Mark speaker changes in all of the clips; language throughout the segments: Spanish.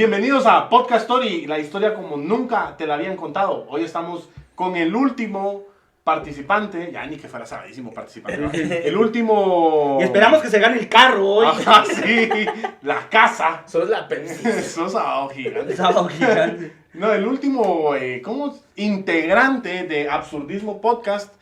Speaker 1: Bienvenidos a Podcast Story, la historia como nunca te la habían contado. Hoy estamos con el último participante, ya ni que fuera sabadísimo participante, ¿no? El último...
Speaker 2: Y esperamos que se gane el carro hoy.
Speaker 1: Ajá, sí, la casa.
Speaker 3: Sos la Pepsi.
Speaker 1: Sos sábado gigante.
Speaker 2: Sábado gigante.
Speaker 1: No, el último, integrante de Absurdismo Podcast,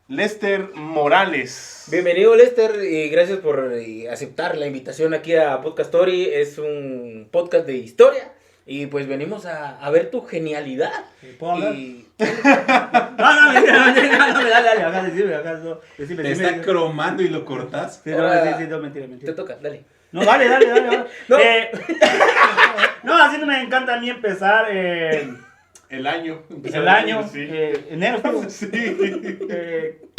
Speaker 1: Lester Morales.
Speaker 3: Bienvenido, Lester, y gracias por aceptar la invitación aquí a Podcast Story. Es un podcast de historia y pues venimos a ver tu genialidad.
Speaker 2: ¿Puedo hablar?
Speaker 3: Y...
Speaker 2: No, dale, acá decime.
Speaker 4: Te está cromando y lo cortas.
Speaker 2: Sí, mentira.
Speaker 3: Te toca, dale.
Speaker 2: No, dale.
Speaker 3: No.
Speaker 2: No, así no me encanta a mí empezar
Speaker 1: El año.
Speaker 2: el año,
Speaker 1: Sí.
Speaker 2: enero.
Speaker 1: Sí.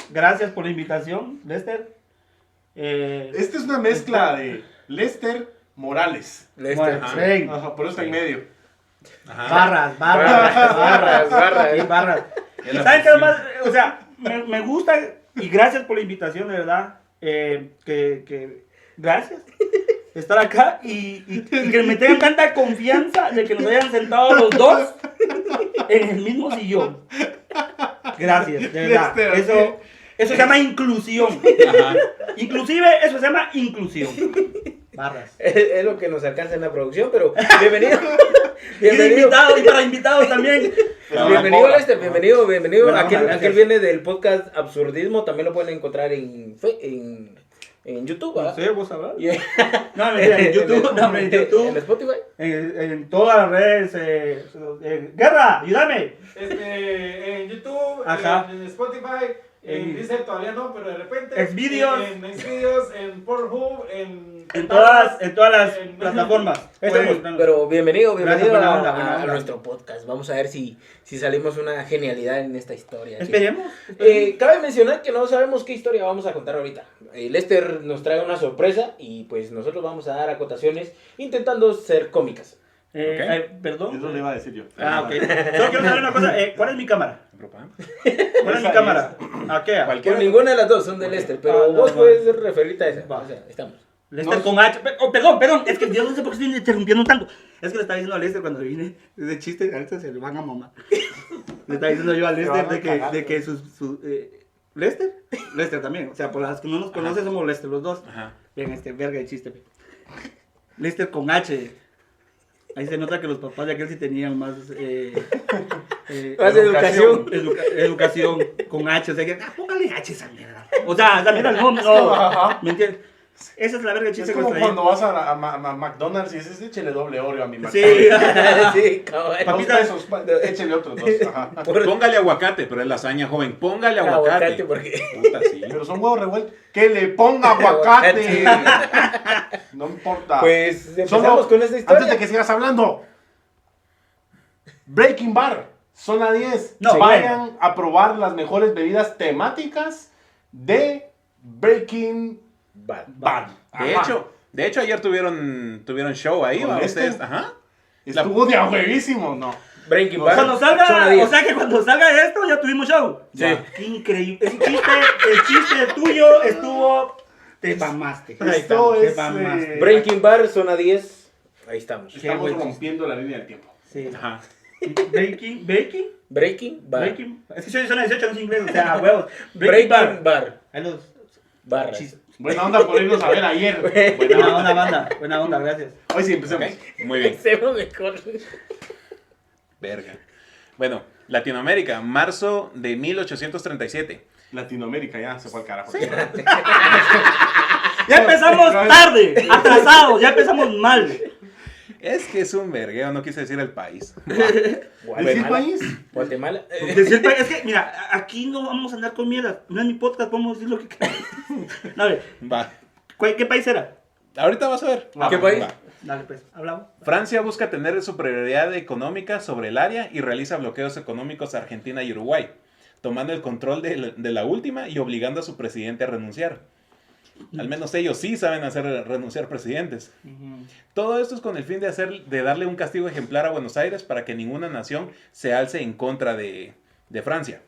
Speaker 2: Gracias por la invitación, Lester.
Speaker 1: Esta es una mezcla de Lester Morales.
Speaker 3: Lester.
Speaker 2: Bueno,
Speaker 3: Sí.
Speaker 2: ven.
Speaker 1: Ajá, por eso está en medio.
Speaker 4: Ajá.
Speaker 2: Barras.
Speaker 4: Es la
Speaker 2: ¿Saben qué es
Speaker 4: fusión.
Speaker 2: más? O sea, me gusta y gracias por la invitación, de verdad. Gracias estar acá y que me tengan tanta confianza de que nos hayan sentado los dos en el mismo sillón. Gracias, de verdad.
Speaker 1: Lester,
Speaker 2: Eso se llama inclusión.
Speaker 4: Ajá.
Speaker 2: Inclusive eso se llama inclusión. Barras.
Speaker 3: Es lo que nos alcanza en la producción, pero bienvenido.
Speaker 2: Y de invitados, y para invitados también.
Speaker 3: Bienvenido, Lester, bienvenido.
Speaker 2: Buena
Speaker 3: Aquel
Speaker 2: onda, gracias.
Speaker 3: viene del podcast Absurdismo, también lo pueden encontrar en YouTube,
Speaker 2: No
Speaker 3: ¿verdad?
Speaker 2: sé, vos sabrás.
Speaker 3: Y-
Speaker 2: No, mentira, en YouTube,
Speaker 3: en
Speaker 2: YouTube.
Speaker 3: Spotify.
Speaker 2: En todas las redes. Guerra, ayúdame.
Speaker 5: En YouTube,
Speaker 2: Ajá.
Speaker 5: en Spotify, en
Speaker 2: En-
Speaker 5: Deezer todavía no, pero de repente.
Speaker 2: Xvideos.
Speaker 5: En Xvideos, en Pornhub, en
Speaker 2: En todas las
Speaker 5: en-
Speaker 2: plataformas.
Speaker 3: Ahí estamos.
Speaker 2: Pues,
Speaker 3: Pero bienvenido
Speaker 2: Gracias,
Speaker 3: a,
Speaker 2: buena onda,
Speaker 3: a-
Speaker 2: buena
Speaker 3: a
Speaker 2: onda.
Speaker 3: nuestro podcast. Vamos a ver si salimos una genialidad en esta historia.
Speaker 2: Esperemos.
Speaker 3: Cabe mencionar que no sabemos qué historia vamos a contar ahorita. Lester nos trae una sorpresa y pues nosotros vamos a dar acotaciones intentando ser cómicas.
Speaker 2: Perdón.
Speaker 1: Eso le iba a decir yo.
Speaker 2: Ah, ok. Solo quiero saber una cosa. ¿Cuál es mi cámara? ¿Cuál es mi
Speaker 1: Esa
Speaker 2: cámara? ¿A qué?
Speaker 3: Pues ninguna de las dos son de Lester, pero
Speaker 2: no,
Speaker 3: vos
Speaker 2: no.
Speaker 3: puedes referirte a esa.
Speaker 2: Va.
Speaker 3: O sea, estamos.
Speaker 2: Lester
Speaker 1: No.
Speaker 2: con H. Perdón. Es que yo no sé por qué estoy interrumpiendo tanto. Es que le estaba diciendo a Lester cuando vine. Ese chiste, ahorita se le van a mamar. Le estaba diciendo yo a Lester
Speaker 1: van a cagar,
Speaker 2: de que ¿Lester? Lester también. O sea, por las que no nos conocen somos Lester los dos.
Speaker 4: Ajá.
Speaker 2: Bien, verga de chiste. Lester con H. Ahí se nota que los papás de aquel sí tenían más...
Speaker 3: Más educación.
Speaker 2: Educación con H. O sea, que, póngale H esa mierda. O sea, esa mierda no.
Speaker 1: Ajá.
Speaker 2: ¿Me entiendes? Esa es la verga de
Speaker 1: Es
Speaker 2: chiste que
Speaker 1: como
Speaker 2: nos traía.
Speaker 1: cuando vas a McDonald's y dices, échele doble Oreo a mi
Speaker 2: Sí.
Speaker 1: McDonald's.
Speaker 3: Sí, cabrón.
Speaker 1: Dos
Speaker 2: Papita-
Speaker 1: pesos, échele otros dos. Ajá.
Speaker 4: Póngale aguacate, pero es lasaña, joven. Póngale aguacate.
Speaker 3: Porque...
Speaker 4: Puta, sí.
Speaker 1: Pero son huevos revueltos. Que le ponga aguacate. No importa.
Speaker 3: Pues empezamos
Speaker 1: Solo,
Speaker 3: con esta historia.
Speaker 1: antes de que sigas hablando. Breaking Bar, zona 10.
Speaker 2: No,
Speaker 1: Vayan a probar las mejores bebidas temáticas de Breaking Bad.
Speaker 4: De hecho, ayer tuvieron show ahí,
Speaker 1: ¿Con
Speaker 4: ¿va?
Speaker 1: este?
Speaker 4: Ustedes, ajá.
Speaker 1: Estuvo de a huevísimo, ¿no?
Speaker 3: Breaking
Speaker 1: No,
Speaker 3: Bad.
Speaker 2: Cuando
Speaker 3: Zona
Speaker 2: salga,
Speaker 3: 10.
Speaker 2: o sea que cuando salga esto ya tuvimos show.
Speaker 1: Sí.
Speaker 2: Qué increíble. El chiste tuyo estuvo... Te mamaste.
Speaker 1: Esto
Speaker 2: Te
Speaker 1: es,
Speaker 2: mamaste.
Speaker 3: Breaking Bad, zona 10. Ahí estamos.
Speaker 1: Estamos
Speaker 2: buen chiste.
Speaker 1: rompiendo la línea del tiempo.
Speaker 2: Sí.
Speaker 4: Ajá.
Speaker 2: Breaking
Speaker 3: Breaking Bad.
Speaker 2: Es que suena 18 en inglés, o sea, huevos.
Speaker 3: Breaking Bad.
Speaker 2: Ahí los
Speaker 3: Barras.
Speaker 2: chistes.
Speaker 1: Buena onda por irnos a ver ayer.
Speaker 2: Buena onda, gracias.
Speaker 1: Hoy sí, empecemos.
Speaker 4: Ok, muy bien.
Speaker 3: Hacemos mejor.
Speaker 4: Verga. Bueno, Latinoamérica, marzo de 1837.
Speaker 1: Latinoamérica ya se fue al carajo.
Speaker 2: Ya empezamos tarde, atrasados, ya empezamos mal.
Speaker 4: Es que es un vergueo, no quise decir el país.
Speaker 1: ¿Decir país?
Speaker 3: Guatemala.
Speaker 2: Decir, es que, mira, aquí no vamos a andar con mierda. No es mi podcast, podemos decir lo que queramos. A ver,
Speaker 4: Va.
Speaker 2: ¿qué país era?
Speaker 4: Ahorita vas a ver.
Speaker 3: ¿Qué país?
Speaker 4: Va.
Speaker 2: Dale, pues, hablamos.
Speaker 4: Francia busca tener superioridad económica sobre el área y realiza bloqueos económicos a Argentina y Uruguay, tomando el control de la última y obligando a su presidente a renunciar. Al menos ellos sí saben hacer renunciar presidentes. Todo esto es con el fin de darle un castigo ejemplar a Buenos Aires para que ninguna nación se alce en contra de Francia.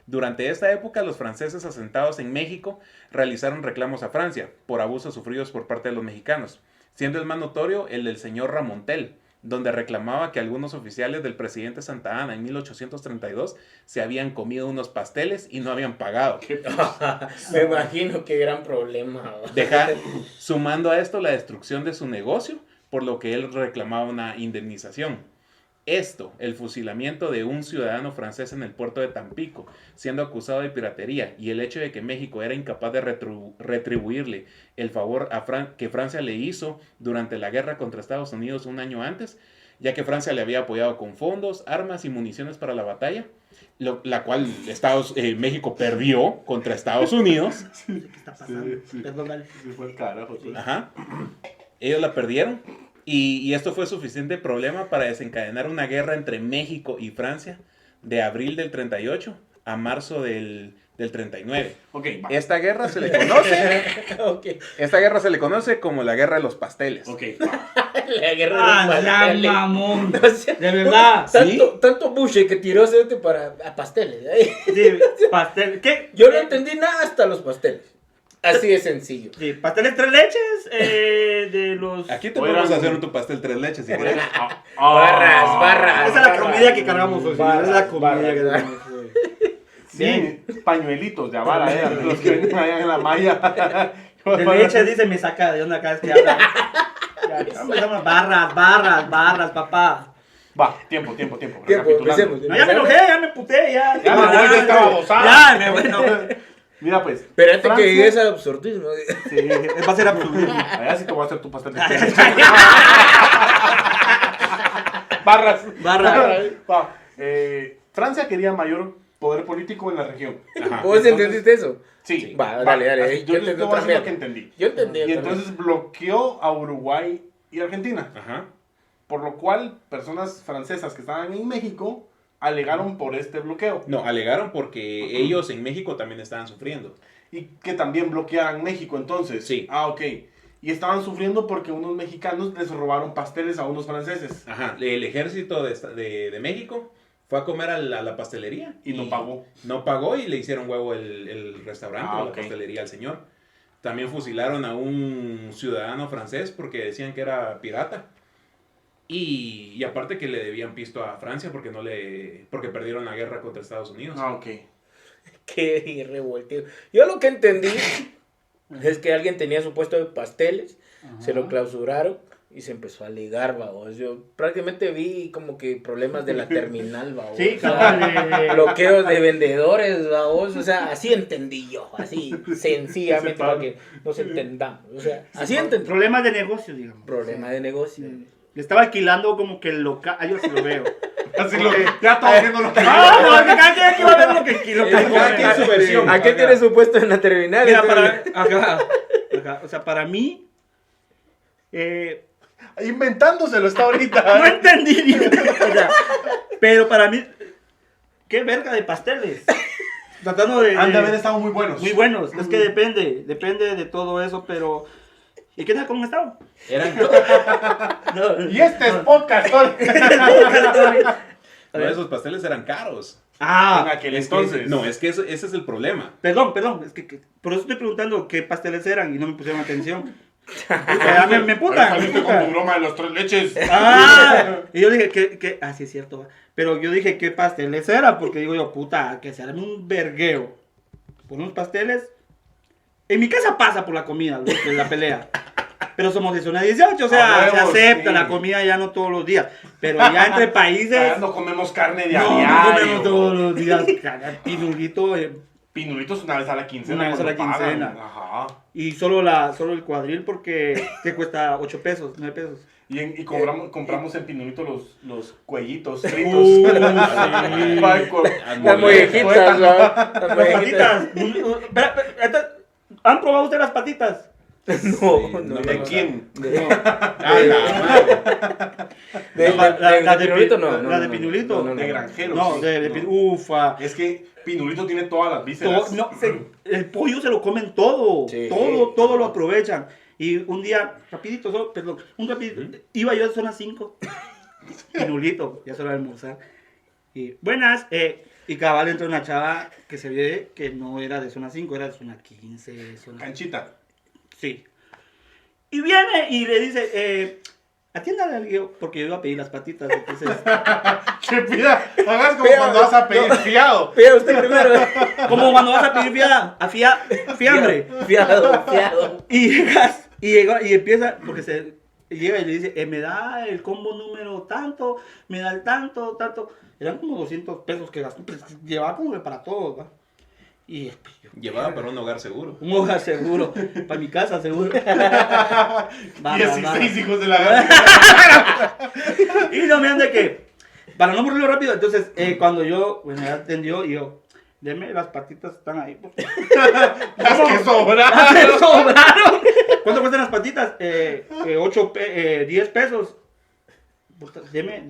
Speaker 4: Durante esta época, los franceses asentados en México realizaron reclamos a Francia por abusos sufridos por parte de los mexicanos, siendo el más notorio el del señor Ramontel, donde reclamaba que algunos oficiales del presidente Santa Anna en 1832 se habían comido unos pasteles y no habían pagado.
Speaker 3: Me imagino qué gran problema.
Speaker 4: Sumando a esto la destrucción de su negocio, por lo que él reclamaba una indemnización. Esto, el fusilamiento de un ciudadano francés en el puerto de Tampico, siendo acusado de piratería, y el hecho de que México era incapaz de retribuirle el favor que Francia le hizo durante la guerra contra Estados Unidos un año antes, ya que Francia le había apoyado con fondos, armas y municiones para la batalla, la cual México perdió contra Estados Unidos.
Speaker 2: ¿Qué está pasando?
Speaker 1: Sí.
Speaker 2: Perdón, dale.
Speaker 1: Se fue el carajo. Sí.
Speaker 4: Ajá. Ellos la perdieron. Y esto fue suficiente problema para desencadenar una guerra entre México y Francia de abril del 38 a marzo del 39.
Speaker 1: Ok, va.
Speaker 4: Esta guerra se le conoce.
Speaker 3: Ok.
Speaker 4: Esta guerra se le conoce como la guerra de los pasteles.
Speaker 1: Ok, va.
Speaker 3: La guerra
Speaker 2: Ah,
Speaker 3: de los
Speaker 2: ya,
Speaker 3: pasteles.
Speaker 2: mamón.
Speaker 3: O sea,
Speaker 2: De verdad.
Speaker 3: tanto buche que tiró ese para a pasteles.
Speaker 2: Sí, pastel. ¿Qué?
Speaker 3: Yo no entendí nada hasta los pasteles. Así de sencillo.
Speaker 2: Sí, pasteles tres leches de los...
Speaker 4: Aquí te
Speaker 1: Oigan.
Speaker 4: podemos hacer tu pastel tres leches si quieres.
Speaker 3: Barras.
Speaker 2: Esa es la comida que cargamos hoy.
Speaker 3: Barras,
Speaker 2: Esa es la comida
Speaker 3: barras.
Speaker 2: que cargamos hoy.
Speaker 1: Sí, pañuelitos de avara eran los que venían allá en la malla.
Speaker 2: De leche dice, me saca de onda cada vez que habla. Ya empezamos barras, papá.
Speaker 1: Va, tiempo.
Speaker 3: Tiempo,
Speaker 1: Recapitulando.
Speaker 3: empecemos.
Speaker 2: No, ya me enojé, ya me puté, ya.
Speaker 1: Ya me voy, ya estaba bozada.
Speaker 2: Ya, me bueno.
Speaker 1: Mira pues.
Speaker 3: Espérate que
Speaker 1: Francia-
Speaker 3: llegues al absurdismo.
Speaker 2: Sí, va a ser absurdo.
Speaker 1: Allá sí te voy a hacer tu pastel de Barras. Va. Francia quería mayor poder político en la región.
Speaker 4: Ajá.
Speaker 3: ¿Vos
Speaker 1: Entonces-
Speaker 3: entendiste eso?
Speaker 1: Sí.
Speaker 3: Va, dale.
Speaker 1: Así,
Speaker 3: Yo
Speaker 1: Yo
Speaker 3: entendí
Speaker 1: te voy a
Speaker 3: otra
Speaker 1: decir lo
Speaker 3: mierda.
Speaker 1: que entendí.
Speaker 3: Yo entendí.
Speaker 1: Y
Speaker 3: otra
Speaker 1: entonces bloqueó a Uruguay y Argentina.
Speaker 4: Ajá.
Speaker 1: Por lo cual, personas francesas que estaban en México alegaron por este bloqueo.
Speaker 4: No, alegaron porque ellos en México también estaban sufriendo.
Speaker 1: Y que también bloquearan México entonces.
Speaker 4: Sí.
Speaker 1: Ah, ok. Y estaban sufriendo porque unos mexicanos les robaron pasteles a unos franceses.
Speaker 4: Ajá. El ejército de México fue a comer a la pastelería.
Speaker 1: Y no pagó.
Speaker 4: No pagó y le hicieron huevo el restaurante
Speaker 1: Ah,
Speaker 4: o la
Speaker 1: ok.
Speaker 4: pastelería al señor. También fusilaron a un ciudadano francés porque decían que era pirata. Y aparte que le debían pisto a Francia porque perdieron la guerra contra Estados Unidos.
Speaker 1: Ah, ok.
Speaker 3: Qué revoltivo. Yo lo que entendí es que alguien tenía su puesto de pasteles, se lo clausuraron y se empezó a ligar, babos. Yo prácticamente vi como que problemas de la terminal, babos.
Speaker 2: Sí,
Speaker 3: O sea,
Speaker 2: cabal.
Speaker 3: bloqueos de vendedores, babos. O sea, así entendí yo, así sencillamente
Speaker 1: Ese pan.
Speaker 3: para que nos entendamos. O sea, así entendí.
Speaker 2: Problemas de negocio, digamos.
Speaker 3: Problema de negocio.
Speaker 2: Le estaba alquilando como que el local. Yo sí lo veo.
Speaker 1: Así lo, ya estamos viendo lo que
Speaker 2: No, que cada quien aquí va a ver lo que
Speaker 4: Cada quien su versión.
Speaker 3: ¿A qué tiene su puesto en la terminal?
Speaker 2: Mira,
Speaker 3: Entonces,
Speaker 2: acá, o sea, para mí,
Speaker 1: Inventándoselo está
Speaker 2: no
Speaker 1: ahorita.
Speaker 2: entendí ni o sea, pero para mí, qué verga de pasteles. Tratando de...
Speaker 1: Han de haber estado muy buenos.
Speaker 2: Muy buenos, es que depende de todo eso, pero... ¿Y qué tal cómo han estado?
Speaker 4: Eran,
Speaker 2: No,
Speaker 1: Y este es podcast.
Speaker 4: no, esos pasteles eran caros.
Speaker 1: En aquel
Speaker 4: Es que-
Speaker 1: entonces.
Speaker 4: no, es que ese es el problema.
Speaker 2: Perdón, es que por eso estoy preguntando qué pasteles eran y no me pusieron atención. O sea, me puta.
Speaker 1: Saliste con tu broma de los tres leches.
Speaker 2: Ah, y yo dije que sí es cierto, va. Pero yo dije qué pasteles eran, porque digo yo, puta, que se arme un vergueo por unos pasteles. En mi casa pasa por la comida, la pelea. Pero somos de zona 18, o sea,
Speaker 1: A
Speaker 2: se
Speaker 1: huevos,
Speaker 2: acepta
Speaker 1: sí.
Speaker 2: la comida ya no todos los días. Pero ya entre países,
Speaker 1: Ya no comemos carne de a
Speaker 2: no
Speaker 1: diario.
Speaker 2: comemos todos los días. Pinulito,
Speaker 1: Pinulitos una vez a la quincena.
Speaker 2: Una vez a la
Speaker 1: cuando pagan.
Speaker 2: quincena.
Speaker 1: Ajá.
Speaker 2: y solo el cuadril porque te cuesta 8 pesos, 9 pesos.
Speaker 1: Y compramos en Pinulito los cuellitos fritos.
Speaker 2: Sí.
Speaker 1: Para co-
Speaker 3: Las mollejitas, ¿no? Las
Speaker 2: Las
Speaker 3: mollejitas.
Speaker 2: patitas. ¿Han probado ustedes las patitas?
Speaker 3: No,
Speaker 1: ¿De quién?
Speaker 4: Ah, la madre.
Speaker 3: ¿De Pinulito? No.
Speaker 2: La de Pinulito.
Speaker 1: De granjero.
Speaker 2: No,
Speaker 1: sí.
Speaker 2: de
Speaker 1: No.
Speaker 2: ufa.
Speaker 1: Es que Pinulito tiene todas las vísceras.
Speaker 2: El pollo se lo comen todo.
Speaker 3: Sí.
Speaker 2: Todo lo aprovechan. Y un día, rapidito, iba yo a zona 5. Pinulito, ya solo a almorzar. Y buenas, y cabal entra una chava que se ve que no era de zona 5, era de zona 15, zona...
Speaker 1: Canchita.
Speaker 2: Sí. Y viene y le dice, atiéndale al guío, porque yo iba a pedir las patitas, entonces,
Speaker 1: Que pida, hagas como
Speaker 3: Pida,
Speaker 1: cuando vas a pedir
Speaker 3: no.
Speaker 1: fiado.
Speaker 3: Pida usted primero.
Speaker 2: como cuando vas a pedir fiambre,
Speaker 3: Fiado.
Speaker 2: y llegas, y empieza, porque llega y le dice, me da el combo número tanto, me da el tanto, eran como 200 pesos que gastó, pues, llevaba como que para todos, ¿va? Y pues,
Speaker 4: Llevaba para un hogar seguro.
Speaker 2: un hogar seguro, para mi casa seguro. Va,
Speaker 1: 16 hijos de la gana.
Speaker 2: Y no me ande que, para no morirlo rápido, entonces cuando yo, bueno, ya atendió y yo, deme las patitas, están ahí. Pues.
Speaker 1: Las que sobran.
Speaker 2: ¡Me sobraron! ¿Cuánto cuestan las patitas? 10 pesos. Puta, deme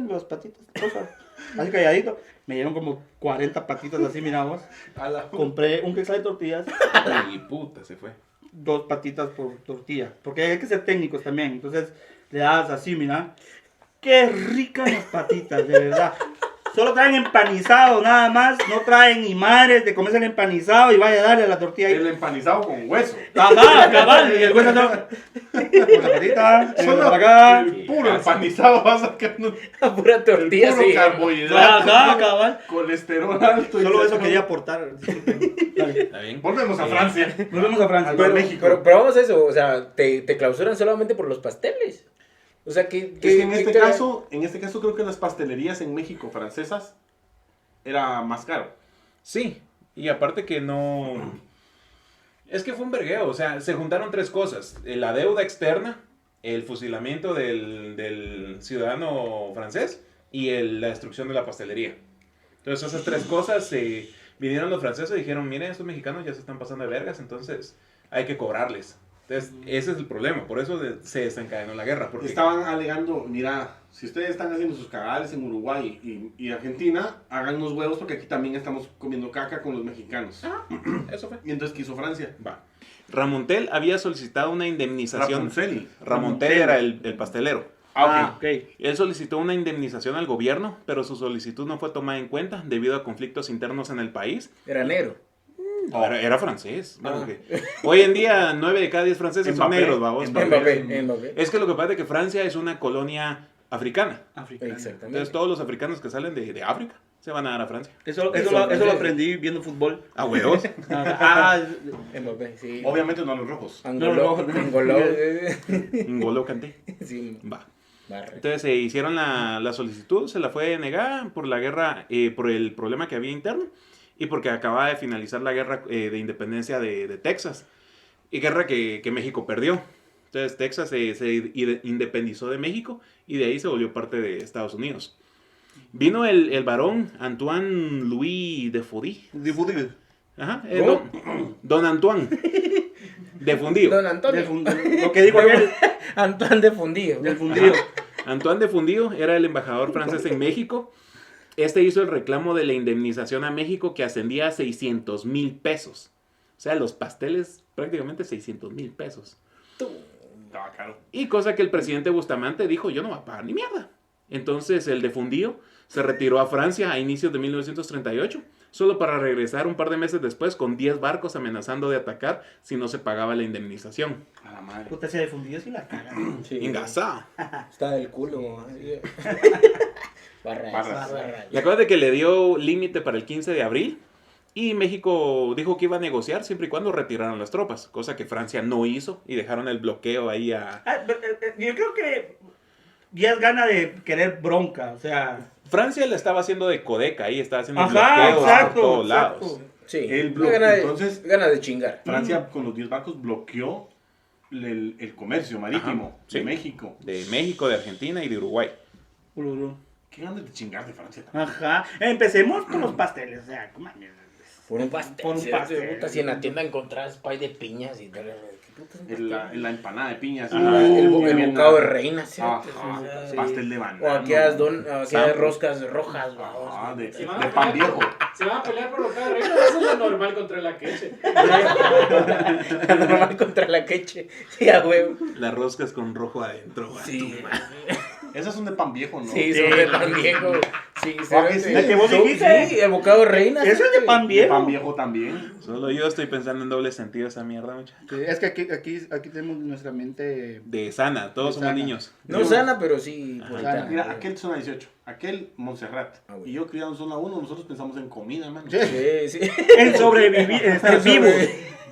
Speaker 2: las patitas, cosas. Así calladito. Me dieron como 40 patitas así, mira vos. Compré un queso de tortillas,
Speaker 4: Y puta, se fue.
Speaker 2: 2 patitas por tortilla. Porque hay que ser técnicos también. Entonces le das así, mira. Qué ricas las patitas, de verdad. Solo traen empanizado, nada más. No traen ni madres de comerse el empanizado y vaya a darle a la tortilla
Speaker 1: El
Speaker 2: ahí.
Speaker 1: empanizado con hueso.
Speaker 2: Ajá, cabal. Y el hueso no. Con la patita,
Speaker 1: Solo
Speaker 2: para acá.
Speaker 1: el puro empanizado vas sacando
Speaker 3: A pura tortilla,
Speaker 1: el puro
Speaker 3: sí.
Speaker 1: carbohidrato.
Speaker 2: Ajá, cabal.
Speaker 1: Colesterol alto. y
Speaker 2: Solo eso
Speaker 1: sacando-
Speaker 2: quería aportar. Dale.
Speaker 4: ¿Está bien?
Speaker 1: Volvemos a Francia.
Speaker 2: Volvemos a Francia.
Speaker 1: Pero-
Speaker 3: México. Pero vamos a eso, o sea, te clausuran solamente por los pasteles. O sea, que
Speaker 1: Es que en este caso creo que las pastelerías en México francesas era más caro.
Speaker 4: Sí, y aparte que no... Es que fue un vergueo, o sea, se juntaron tres cosas. La deuda externa, el fusilamiento del ciudadano francés y la destrucción de la pastelería. Entonces esas tres cosas, vinieron los franceses y dijeron, miren, estos mexicanos ya se están pasando de vergas, entonces hay que cobrarles. Entonces ese es el problema, por eso se desencadenó la guerra. Porque
Speaker 1: Estaban alegando, mira, si ustedes están haciendo sus cagales en Uruguay y Argentina, hagan unos huevos porque aquí también estamos comiendo caca con los mexicanos.
Speaker 4: eso fue.
Speaker 1: Y entonces, ¿qué hizo Francia?
Speaker 4: Va. Ramontel había solicitado una indemnización.
Speaker 1: Rapunzel.
Speaker 4: Ramontel era el pastelero.
Speaker 1: Ah, ok.
Speaker 4: Él solicitó una indemnización al gobierno, pero su solicitud no fue tomada en cuenta debido a conflictos internos en el país.
Speaker 3: Era negro.
Speaker 4: Era francés. Bueno,
Speaker 3: Ah.
Speaker 4: que hoy en día 9 de cada 10 franceses son
Speaker 1: Mbappé.
Speaker 4: negros, babos.
Speaker 3: Mbappé.
Speaker 4: Es que lo que pasa es que Francia es una colonia africana.
Speaker 2: Africano.
Speaker 3: Exactamente.
Speaker 4: Entonces todos los africanos que salen de África se van a dar a Francia.
Speaker 2: Eso lo
Speaker 3: francés.
Speaker 2: aprendí viendo fútbol.
Speaker 4: A huevos.
Speaker 3: Mbappé, sí.
Speaker 1: Obviamente no a los rojos.
Speaker 3: Angoló. Angoló.
Speaker 4: N'Golo Kanté.
Speaker 3: Sí,
Speaker 4: Va.
Speaker 3: barra.
Speaker 4: Entonces se hicieron la solicitud, se la fue negada por la guerra, por el problema que había interno y porque acababa de finalizar la guerra de independencia de Texas. Y guerra que México perdió. Entonces Texas se independizó de México y de ahí se volvió parte de Estados Unidos. Vino el varón Antoine Louis de Foudy. Ajá, don Antoine de Fundío.
Speaker 3: Don Antonio.
Speaker 2: Lo que dijo aquel
Speaker 3: Antoine de Fundillo.
Speaker 2: del fundido.
Speaker 4: Antoine de Fundío era el embajador francés en México. Este hizo el reclamo de la indemnización a México que ascendía a 600,000 pesos. O sea, los pasteles prácticamente 600,000 pesos.
Speaker 1: Estaba caro.
Speaker 4: Y cosa que el presidente Bustamante dijo, yo no voy a pagar ni mierda. Entonces el de Fundío se retiró a Francia a inicios de 1938, solo para regresar un par de meses después con 10 barcos amenazando de atacar si no se pagaba la indemnización.
Speaker 1: A la madre.
Speaker 2: Puta, se fundido si la caga.
Speaker 3: Sí.
Speaker 4: Engasado.
Speaker 3: Está del culo. Barras.
Speaker 1: Barras.
Speaker 4: La cosa es de que le dio límite para el 15 de abril y México dijo que iba a negociar siempre y cuando retiraran las tropas, cosa que Francia no hizo y dejaron el bloqueo ahí a...
Speaker 2: Yo creo que ya es gana de querer bronca, o sea.
Speaker 4: Francia le estaba haciendo de codeca ahí, estaba haciendo
Speaker 2: Ajá,
Speaker 4: bloqueos
Speaker 2: exacto,
Speaker 4: por todos
Speaker 2: exacto.
Speaker 4: lados.
Speaker 3: Sí.
Speaker 1: El bloque,
Speaker 3: Gana de,
Speaker 1: entonces-
Speaker 3: gana de chingar.
Speaker 1: Francia con los 10 barcos bloqueó el comercio marítimo
Speaker 4: Ajá, sí.
Speaker 1: de México.
Speaker 4: De México, de Argentina y de Uruguay.
Speaker 1: Qué ganas de chingar de Francia también.
Speaker 2: Ajá. Empecemos con los pasteles, o sea, ¿cómo mames?
Speaker 3: Por un pastel.
Speaker 2: Por un
Speaker 3: ¿sí?
Speaker 2: pastel.
Speaker 3: Puta, si en la tienda encontrabas pay de piñas y tal. ¿Qué puta es un
Speaker 1: En
Speaker 3: pastel?
Speaker 1: la empanada de piñas.
Speaker 3: Ah, el bocado de reina, ¿sí?
Speaker 1: Ajá,
Speaker 3: Sí.
Speaker 1: pastel de
Speaker 3: O
Speaker 1: banano.
Speaker 3: aquellas
Speaker 4: Sampo.
Speaker 3: roscas rojas,
Speaker 1: Ajá,
Speaker 3: vamos.
Speaker 1: de
Speaker 5: Se van a
Speaker 1: pan
Speaker 5: pelear
Speaker 1: viejo.
Speaker 5: Se van a pelear por lo que reina. Eso es lo normal contra la queche.
Speaker 3: Normal contra la queche. Sí, a huevo.
Speaker 4: Las roscas con rojo adentro.
Speaker 3: Sí.
Speaker 1: Esas son de pan viejo, ¿no?
Speaker 3: Sí, son de pan viejo. Sí,
Speaker 1: ¿Ah, que sí?
Speaker 2: La que vos dijiste.
Speaker 3: Sí, el bocado reina.
Speaker 2: Eso es de pan
Speaker 1: De
Speaker 2: viejo.
Speaker 1: pan viejo también.
Speaker 4: Solo yo estoy pensando en doble sentido esa mierda, muchachos.
Speaker 2: Sí, es que aquí tenemos nuestra mente.
Speaker 4: De sana, todos
Speaker 2: De
Speaker 4: somos
Speaker 2: sana.
Speaker 4: niños.
Speaker 3: No sana, pero sí.
Speaker 4: Ajá.
Speaker 3: puritana.
Speaker 1: Mira, aquel zona 18, aquel Montserrat.
Speaker 3: Ah, bueno.
Speaker 1: Y yo criado en zona 1, nosotros pensamos en comida, hermano.
Speaker 2: Sí.
Speaker 3: Sí, sí.
Speaker 2: En sobrevivir, en estar vivo.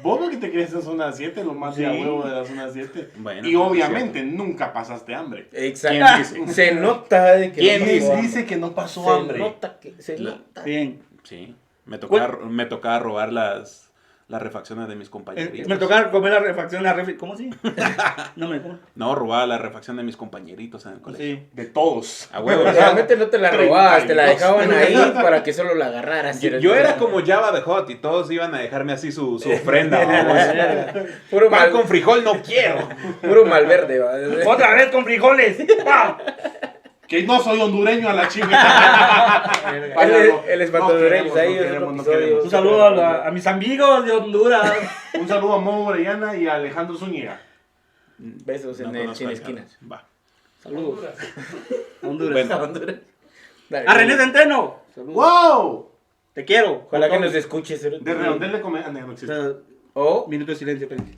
Speaker 1: Vos porque te crees en zona 7, lo más de a
Speaker 2: Sí.
Speaker 1: huevo de la zona 7.
Speaker 4: Bueno,
Speaker 1: Y obviamente nunca pasaste hambre.
Speaker 3: Exacto.
Speaker 4: ¿Quién dice?
Speaker 3: Se nota de que
Speaker 4: ¿Quién
Speaker 3: no
Speaker 4: dice?
Speaker 3: pasó hambre.
Speaker 1: Dice que no pasó
Speaker 3: Se
Speaker 1: hambre.
Speaker 3: nota que se
Speaker 4: La-
Speaker 3: nota.
Speaker 2: Bien.
Speaker 4: Sí, me tocaba robar las refacciones de mis compañeritos.
Speaker 2: Me tocaba comer la refacción, ¿cómo así? No me como.
Speaker 4: No, robaba la refacción de mis compañeritos en el colegio.
Speaker 2: Sí.
Speaker 1: De todos.
Speaker 4: A huevos.
Speaker 3: Realmente no te la robabas, te la
Speaker 1: 32.
Speaker 3: dejaban ahí para que solo la agarraras.
Speaker 4: Yo era como Java de Hot y todos iban a dejarme así su ofrenda. vamos.
Speaker 3: puro
Speaker 4: Pan
Speaker 3: mal,
Speaker 4: con frijol no quiero.
Speaker 3: puro malverde. ¿va?
Speaker 2: Otra vez con frijoles. ¡Pam!
Speaker 1: Que no soy hondureño a la chingada.
Speaker 3: Él es salvadoreño, ahí es otro episodio.
Speaker 2: Un saludo a mis amigos de Honduras.
Speaker 1: Un saludo a Momo Orellana y a Alejandro Zúñiga.
Speaker 3: Besos en
Speaker 4: No
Speaker 3: el
Speaker 4: conozco
Speaker 3: Sin
Speaker 4: al
Speaker 3: Esquinas.
Speaker 4: cabrón. Va.
Speaker 2: Saludos. A Honduras.
Speaker 4: Bueno.
Speaker 3: Honduras. Dale.
Speaker 2: A René Centeno. Saludos.
Speaker 1: ¡Wow!
Speaker 2: Te quiero.
Speaker 3: Ojalá que nos escuches.
Speaker 1: De redondel de comer. No existe.
Speaker 3: O
Speaker 2: Minuto de silencio, espérate.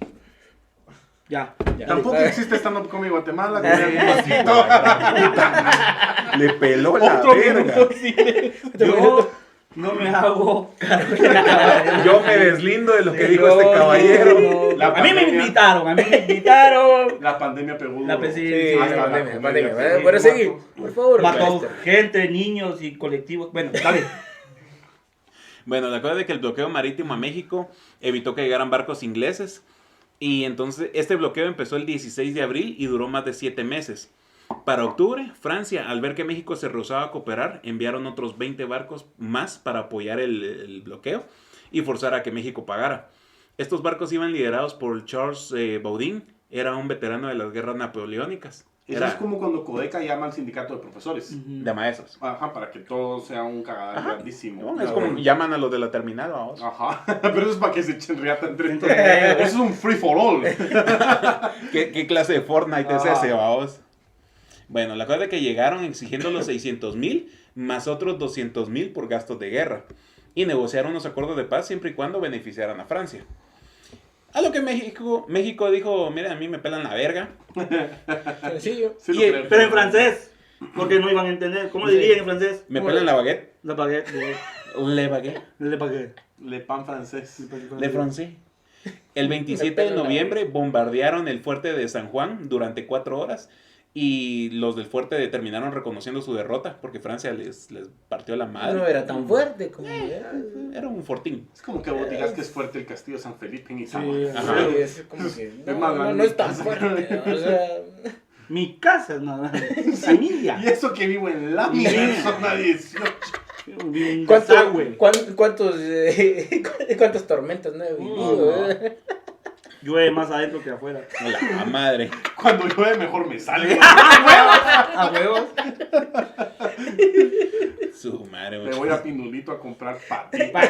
Speaker 2: Ya.
Speaker 3: Ya.
Speaker 1: Tampoco
Speaker 3: Dale.
Speaker 1: existe stand-up comedy Guatemala.
Speaker 4: Le peló la
Speaker 1: Otro
Speaker 4: verga.
Speaker 2: Yo no me hago.
Speaker 4: Yo me deslindo de lo que dijo este caballero.
Speaker 1: La
Speaker 2: A mí me
Speaker 1: pandemia.
Speaker 2: invitaron.
Speaker 1: La pandemia pegó.
Speaker 2: La
Speaker 1: duro.
Speaker 2: presidencia.
Speaker 3: Sí,
Speaker 1: Hasta
Speaker 3: la
Speaker 1: la
Speaker 3: pandemia,
Speaker 1: comedia.
Speaker 3: pandemia.
Speaker 1: Sí,
Speaker 3: Pero seguí,
Speaker 1: mato.
Speaker 3: por favor.
Speaker 2: Mató
Speaker 3: maestro.
Speaker 2: gente, niños y colectivos. Bueno, dale.
Speaker 4: Bueno, la cosa de que el bloqueo marítimo a México evitó que llegaran barcos ingleses. Y entonces este bloqueo empezó el 16 de abril y duró más de 7 meses. Para octubre, Francia, al ver que México se rehusaba a cooperar, enviaron otros 20 barcos más para apoyar el bloqueo y forzar a que México pagara. Estos barcos iban liderados por Charles Baudin, era un veterano de las guerras napoleónicas.
Speaker 1: Eso
Speaker 4: Era
Speaker 1: es como cuando Codeca llama al sindicato de profesores.
Speaker 4: de maestros.
Speaker 1: Ajá, para que todo sea un cagadal grandísimo.
Speaker 4: No, es como llaman a los de la terminal, vamos.
Speaker 1: Ajá, pero eso es para que se echen riata entre todos.
Speaker 2: ellos.
Speaker 1: Eso es un free for all.
Speaker 4: ¿Qué clase de Fortnite es
Speaker 1: Ah.
Speaker 4: ese, vamos? Bueno, la cosa es que llegaron exigiendo los 600,000 más otros 200,000 por gastos de guerra y negociaron unos acuerdos de paz siempre y cuando beneficiaran a Francia. A lo que México dijo, mira, a mí me pelan la verga.
Speaker 3: Sencillo.
Speaker 1: Sí lo
Speaker 2: Y-
Speaker 1: creo.
Speaker 2: pero en francés. Porque no iban a entender. ¿Cómo dirían en francés?
Speaker 4: Me pelan la baguette.
Speaker 2: La baguette.
Speaker 4: Le baguette.
Speaker 2: Le baguette.
Speaker 1: Le pan francés.
Speaker 4: Le francés. El 27 de noviembre bombardearon el fuerte de San Juan durante 4 horas y los del fuerte determinaron reconociendo su derrota porque Francia les partió la madre.
Speaker 3: No era tan fuerte como era.
Speaker 4: Era un fortín.
Speaker 1: Es como que vos digas que es fuerte el castillo de San Felipe en Izama.
Speaker 4: Ajá.
Speaker 3: Sí, es como que
Speaker 1: más
Speaker 3: no es tan fuerte. O sea,
Speaker 2: Mi casa, no. Familia.
Speaker 1: Y eso que vivo en la mina, zona 18.
Speaker 3: ¿cuántas tormentas no he vivido?
Speaker 2: Llueve más adentro que afuera.
Speaker 4: La madre.
Speaker 1: Cuando llueve mejor me sale.
Speaker 2: A huevos.
Speaker 4: Su madre.
Speaker 1: Me
Speaker 4: muchacho.
Speaker 1: voy a Pinulito a comprar patitas.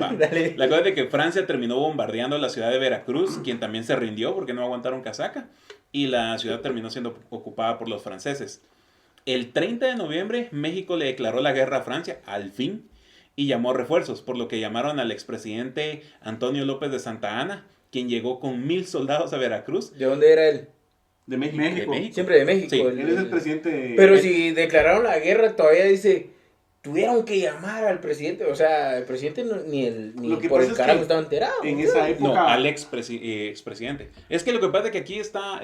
Speaker 4: Va.
Speaker 3: Dale.
Speaker 4: La cosa es de que Francia terminó bombardeando la ciudad de Veracruz, quien también se rindió porque no aguantaron casaca, y la ciudad terminó siendo ocupada por los franceses. El 30 de noviembre, México le declaró la guerra a Francia, al fin, y llamó refuerzos, por lo que llamaron al expresidente Antonio López de Santa Anna, quien llegó con 1,000 soldados a Veracruz.
Speaker 3: ¿De dónde era él?
Speaker 1: De México.
Speaker 2: México.
Speaker 4: De México.
Speaker 3: Siempre de México.
Speaker 4: Sí.
Speaker 1: Él es el presidente.
Speaker 3: Pero si declararon la guerra, todavía dice, tuvieron que llamar al presidente. O sea, el presidente ni
Speaker 1: Lo que
Speaker 3: por
Speaker 1: pasa
Speaker 3: el
Speaker 1: es
Speaker 3: carajo
Speaker 1: que
Speaker 3: estaba enterado.
Speaker 1: En esa época.
Speaker 4: No, al expresidente. Es que lo que pasa es que aquí está...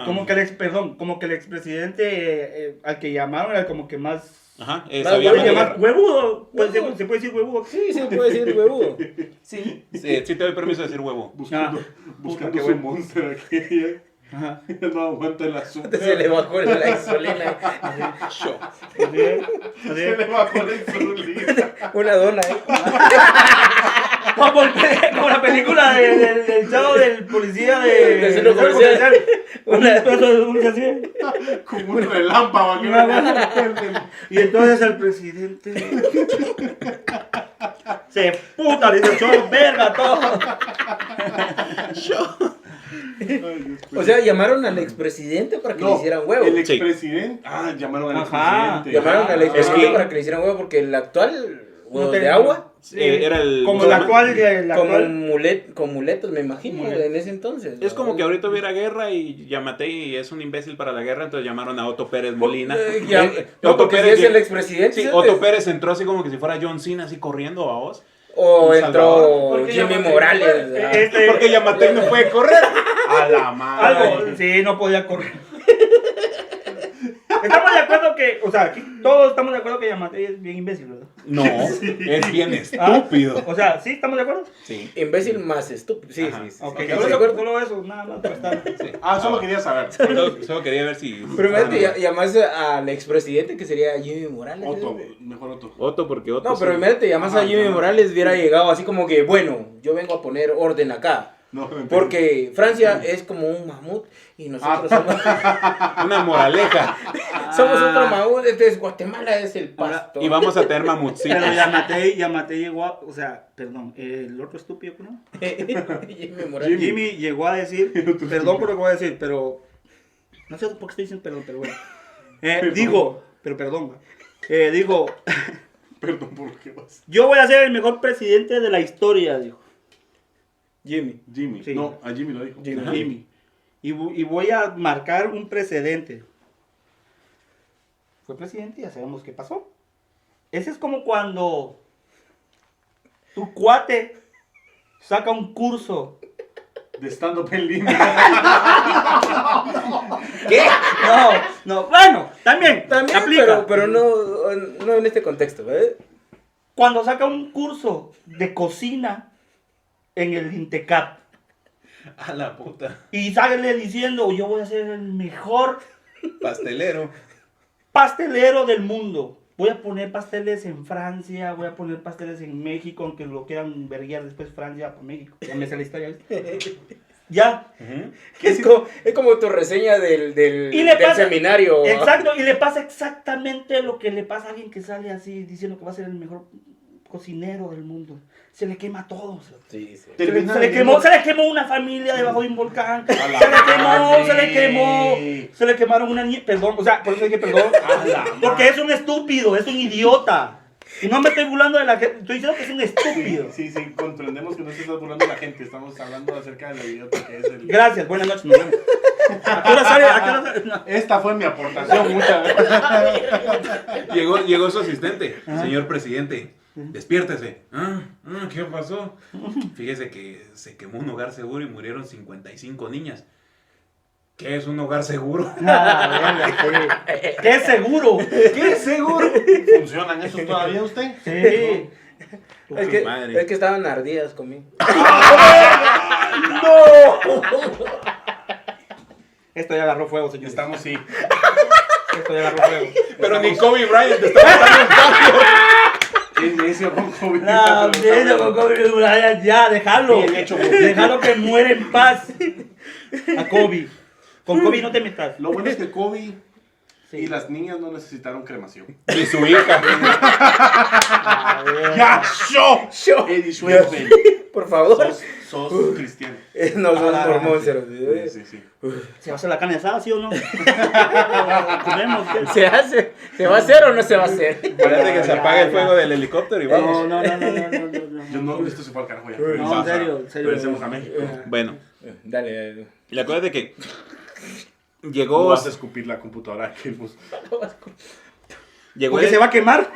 Speaker 2: Como que el expresidente al que llamaron era como que más.
Speaker 4: Ajá,
Speaker 3: Más
Speaker 4: sabía
Speaker 3: bueno,
Speaker 4: más
Speaker 2: Más
Speaker 4: de-
Speaker 2: huevudo. Pues,
Speaker 3: Huevudo.
Speaker 2: se puede decir huevudo.
Speaker 3: Sí, se puede decir huevudo.
Speaker 2: Sí.
Speaker 4: Sí, sí te doy permiso de decir huevo.
Speaker 1: Buscando,
Speaker 2: Ah.
Speaker 1: buscando
Speaker 2: Qué
Speaker 1: su
Speaker 2: bueno.
Speaker 1: monster aquí.
Speaker 2: Ajá.
Speaker 1: No aguanta el azúcar.
Speaker 3: Se le bajó la insulina.
Speaker 4: Show.
Speaker 2: Así.
Speaker 1: Se le bajó la insulina.
Speaker 3: Una dona, ¿eh?
Speaker 2: Como la película del chavo del policía de.
Speaker 3: Del centro comercial.
Speaker 2: Una pedazo de dulce así.
Speaker 1: Como un relámpago aquí.
Speaker 2: Y entonces el presidente. Se puta, dice yo, verga, todo.
Speaker 3: O sea, llamaron al expresidente para que le hicieran huevo.
Speaker 1: El expresidente. Llamaron al
Speaker 2: Ajá.
Speaker 1: expresidente.
Speaker 3: Llamaron al expresidente
Speaker 4: Es que-
Speaker 3: para que le hicieran huevo porque el actual huevo de
Speaker 2: tenía-
Speaker 3: agua,
Speaker 4: Era el...
Speaker 2: Como la actual,
Speaker 3: con muletas, me imagino, en ese entonces.
Speaker 4: Es como que ahorita hubiera guerra y Yamatei es un imbécil para la guerra, entonces llamaron a Otto Pérez Molina.
Speaker 3: No,
Speaker 4: Otto
Speaker 3: porque si
Speaker 4: Pérez
Speaker 3: es el
Speaker 4: lle-
Speaker 3: expresidente.
Speaker 4: Sí,
Speaker 3: ¿sí?
Speaker 4: Otto Pérez entró así como que si fuera John Cena, así corriendo a vos.
Speaker 3: O
Speaker 4: Un
Speaker 3: entró
Speaker 4: Salvador.
Speaker 5: Porque
Speaker 3: Jimmy
Speaker 5: Yamatei
Speaker 3: Morales.
Speaker 5: fue-
Speaker 3: ¿verdad?
Speaker 4: Porque Yamatei no puede correr. A la madre.
Speaker 2: Algo, sí, no podía correr. Estamos de acuerdo que, o sea, aquí todos estamos de acuerdo que Yamatei es bien imbécil, ¿verdad?
Speaker 4: No, es bien estúpido.
Speaker 2: O sea, ¿sí estamos de acuerdo?
Speaker 4: Sí.
Speaker 3: Imbécil más estúpido. Sí,
Speaker 4: Ajá.
Speaker 3: sí, sí.
Speaker 2: Ok,
Speaker 3: sí.
Speaker 2: estamos de acuerdo, solo eso, nada más para estar.
Speaker 1: Solo quería saber.
Speaker 4: Solo quería ver si...
Speaker 3: Pero imagínate, llamas al expresidente que sería Jimmy Morales.
Speaker 1: Otto, mejor Otto.
Speaker 4: Otto, porque Otto...
Speaker 3: No, pero
Speaker 4: sí.
Speaker 3: imagínate, llamas a Jimmy Morales, hubiera llegado así como que, bueno, yo vengo a poner orden acá.
Speaker 1: No,
Speaker 3: Porque Francia es como un mamut y nosotros
Speaker 4: Una moraleja.
Speaker 3: somos otro mamut, entonces Guatemala es el pasto.
Speaker 4: Y vamos a tener mamutcitos.
Speaker 2: Pero Yamatei llegó a, o sea, perdón, el otro estúpido, ¿no?
Speaker 3: Jimmy Morales.
Speaker 2: Jimmy llegó a decir, perdón por lo que voy a decir, pero, no sé por qué estoy diciendo perdón, pero bueno. Digo,
Speaker 1: Perdón por lo que vas.
Speaker 2: yo voy a ser el mejor presidente de la historia, dijo.
Speaker 3: Jimmy.
Speaker 1: Jimmy.
Speaker 2: Sí.
Speaker 1: No, a Jimmy lo dijo.
Speaker 3: Jimmy.
Speaker 2: Jimmy. Y voy a marcar un precedente. Fue presidente y ya sabemos qué pasó. Ese es como cuando tu cuate saca un curso.
Speaker 1: De stand-up en línea.
Speaker 3: ¿Qué?
Speaker 2: No, bueno, también aplica.
Speaker 3: pero no en este contexto, ¿verdad?
Speaker 2: Cuando saca un curso de cocina en el Intecap
Speaker 4: A la puta.
Speaker 2: y sale diciendo, yo voy a ser el mejor
Speaker 4: Pastelero.
Speaker 2: pastelero del mundo. Voy a poner pasteles en Francia, voy a poner pasteles en México, aunque lo quieran verguiar después Francia para México. Ya me sé la historia, ¿viste? Ya.
Speaker 3: Es como tu reseña del
Speaker 2: Y le pasa-
Speaker 3: seminario.
Speaker 2: Exacto, y le pasa exactamente lo que le pasa a alguien que sale así diciendo que va a ser el mejor cocinero del mundo. Se le quema todo.
Speaker 3: Sí, sí.
Speaker 2: Se le quemó una familia debajo de un volcán. Se le quemaron una niña. Perdón, o sea, por eso dije perdón. Porque es un estúpido, es un idiota. Y no me estoy burlando de la gente, estoy diciendo que es un estúpido.
Speaker 1: Sí, comprendemos que no se está burlando la gente. Estamos hablando acerca de la idiota que es el.
Speaker 2: Gracias, buenas noches, nos vemos. ¿A qué hora sale? ¿A qué hora sale? No.
Speaker 1: Esta fue mi aportación, muchas gracias.
Speaker 4: Llegó su asistente. Señor presidente, despiértese. ¿Qué pasó? Fíjese que se quemó un hogar seguro y murieron 55 niñas. ¿Qué es un hogar seguro?
Speaker 2: ¿Qué seguro?
Speaker 1: ¿Qué seguro? ¿Funcionan esos todavía usted?
Speaker 2: Sí.
Speaker 4: Madre.
Speaker 3: Es que estaban ardidas conmigo.
Speaker 2: Esto ya agarró fuego, señor.
Speaker 1: Estamos, sí.
Speaker 2: Esto ya agarró fuego.
Speaker 4: Pero ni Kobe Bryant te está dando un cambio.
Speaker 1: ¿Qué necio con COVID?
Speaker 2: No, bien, con Kobe Bryant, ya, déjalo.
Speaker 1: Bien hecho,
Speaker 2: Déjalo que muere en paz. A Kobe. Con Kobe no te metas.
Speaker 1: Lo bueno es que Kobe
Speaker 2: Sí.
Speaker 1: y las niñas no necesitaron cremación.
Speaker 4: Ni su hija.
Speaker 1: ¡Ya! ¡Show!
Speaker 3: Yo.
Speaker 1: Eddie Schwartzman.
Speaker 3: Por favor.
Speaker 1: Sos cristiano.
Speaker 3: No son
Speaker 2: Ah,
Speaker 3: mormón,
Speaker 1: Sí,
Speaker 3: cero.
Speaker 1: sí.
Speaker 2: ¿Se va a hacer la carne asada, sí o no? Comemos, ¿qué?
Speaker 3: ¿Se hace? ¿Se va a hacer o no se va a hacer?
Speaker 4: Espérate que se apague el fuego del helicóptero y vamos.
Speaker 2: No.
Speaker 1: Yo no, esto se fue al carajo ya.
Speaker 2: No, en serio.
Speaker 1: Regresemos a México.
Speaker 4: Bueno,
Speaker 3: Dale.
Speaker 4: la cosa es de que
Speaker 1: No
Speaker 4: llegó
Speaker 1: vas a escupir la computadora. Que pues,
Speaker 2: Porque se va a quemar.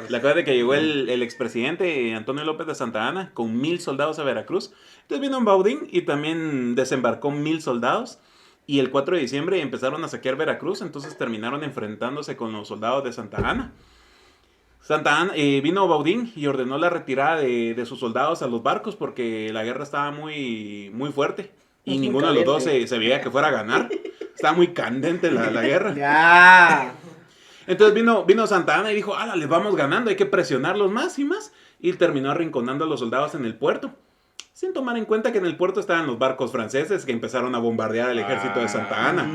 Speaker 4: La cosa es de que llegó el expresidente Antonio López de Santa Anna con 1000 soldados a Veracruz. Entonces vino un Baudín y también desembarcó 1000 soldados. Y el 4 de diciembre empezaron a saquear Veracruz. Entonces terminaron enfrentándose con los soldados de Santa Anna. Vino Baudín y ordenó la retirada de sus soldados a los barcos porque la guerra estaba muy, muy fuerte. Y
Speaker 3: Muy
Speaker 4: ninguno de los dos
Speaker 3: caliente.
Speaker 4: se veía que fuera a ganar. Estaba muy candente la guerra.
Speaker 2: Ya.
Speaker 4: Entonces vino Santa Anna y dijo, les vamos ganando, hay que presionarlos más y más. Y terminó arrinconando a los soldados en el puerto. Sin tomar en cuenta que en el puerto estaban los barcos franceses que empezaron a bombardear al ejército de Santa Anna.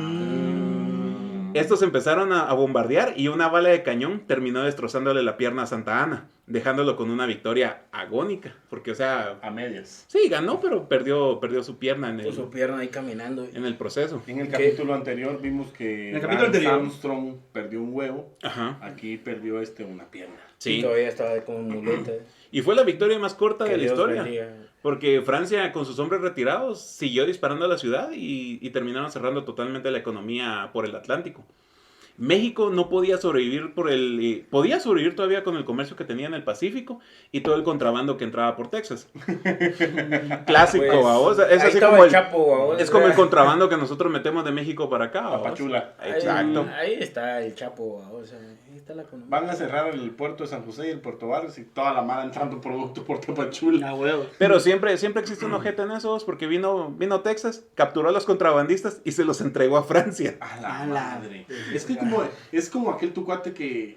Speaker 4: Estos empezaron a bombardear y una bala de cañón terminó destrozándole la pierna a Santa Anna. dejándolo con una victoria agónica, porque, o sea,
Speaker 1: A medias.
Speaker 4: sí, ganó, pero perdió su pierna
Speaker 3: Con su pierna ahí caminando.
Speaker 4: en el proceso.
Speaker 1: En el capítulo anterior vimos que
Speaker 2: En el capítulo
Speaker 1: Lance
Speaker 2: anterior.
Speaker 1: Armstrong perdió un huevo.
Speaker 4: Ajá,
Speaker 1: Aquí perdió una pierna.
Speaker 3: Y
Speaker 4: sí.
Speaker 3: todavía estaba con muletas.
Speaker 4: Y fue la victoria más corta
Speaker 3: Que
Speaker 4: de la
Speaker 3: Dios
Speaker 4: historia.
Speaker 3: bendiga.
Speaker 4: Porque Francia, con sus hombres retirados, siguió disparando a la ciudad y terminaron cerrando totalmente la economía por el Atlántico. México no podía sobrevivir podía sobrevivir todavía con el comercio que tenía en el Pacífico y todo el contrabando que entraba por Texas. Clásico,
Speaker 3: Pues,
Speaker 4: ¿va? Es
Speaker 3: ahí
Speaker 4: así
Speaker 3: estaba
Speaker 4: como
Speaker 3: el Chapo, ¿va?
Speaker 4: es como el contrabando que nosotros metemos de México para acá, ¿va?
Speaker 1: Papachula.
Speaker 4: Exacto.
Speaker 3: Ahí está el Chapo, ¿va? O sea, ahí está la economía.
Speaker 1: Van a cerrar el puerto de San José y el Puerto Barrios y toda la mala entrando producto por Tapachula.
Speaker 2: Ah, huevo.
Speaker 4: Pero siempre existe un ojete en esos, porque vino Texas, capturó a los contrabandistas y se los entregó a Francia.
Speaker 1: A la
Speaker 2: A la-
Speaker 1: madre. Es como aquel tu cuate que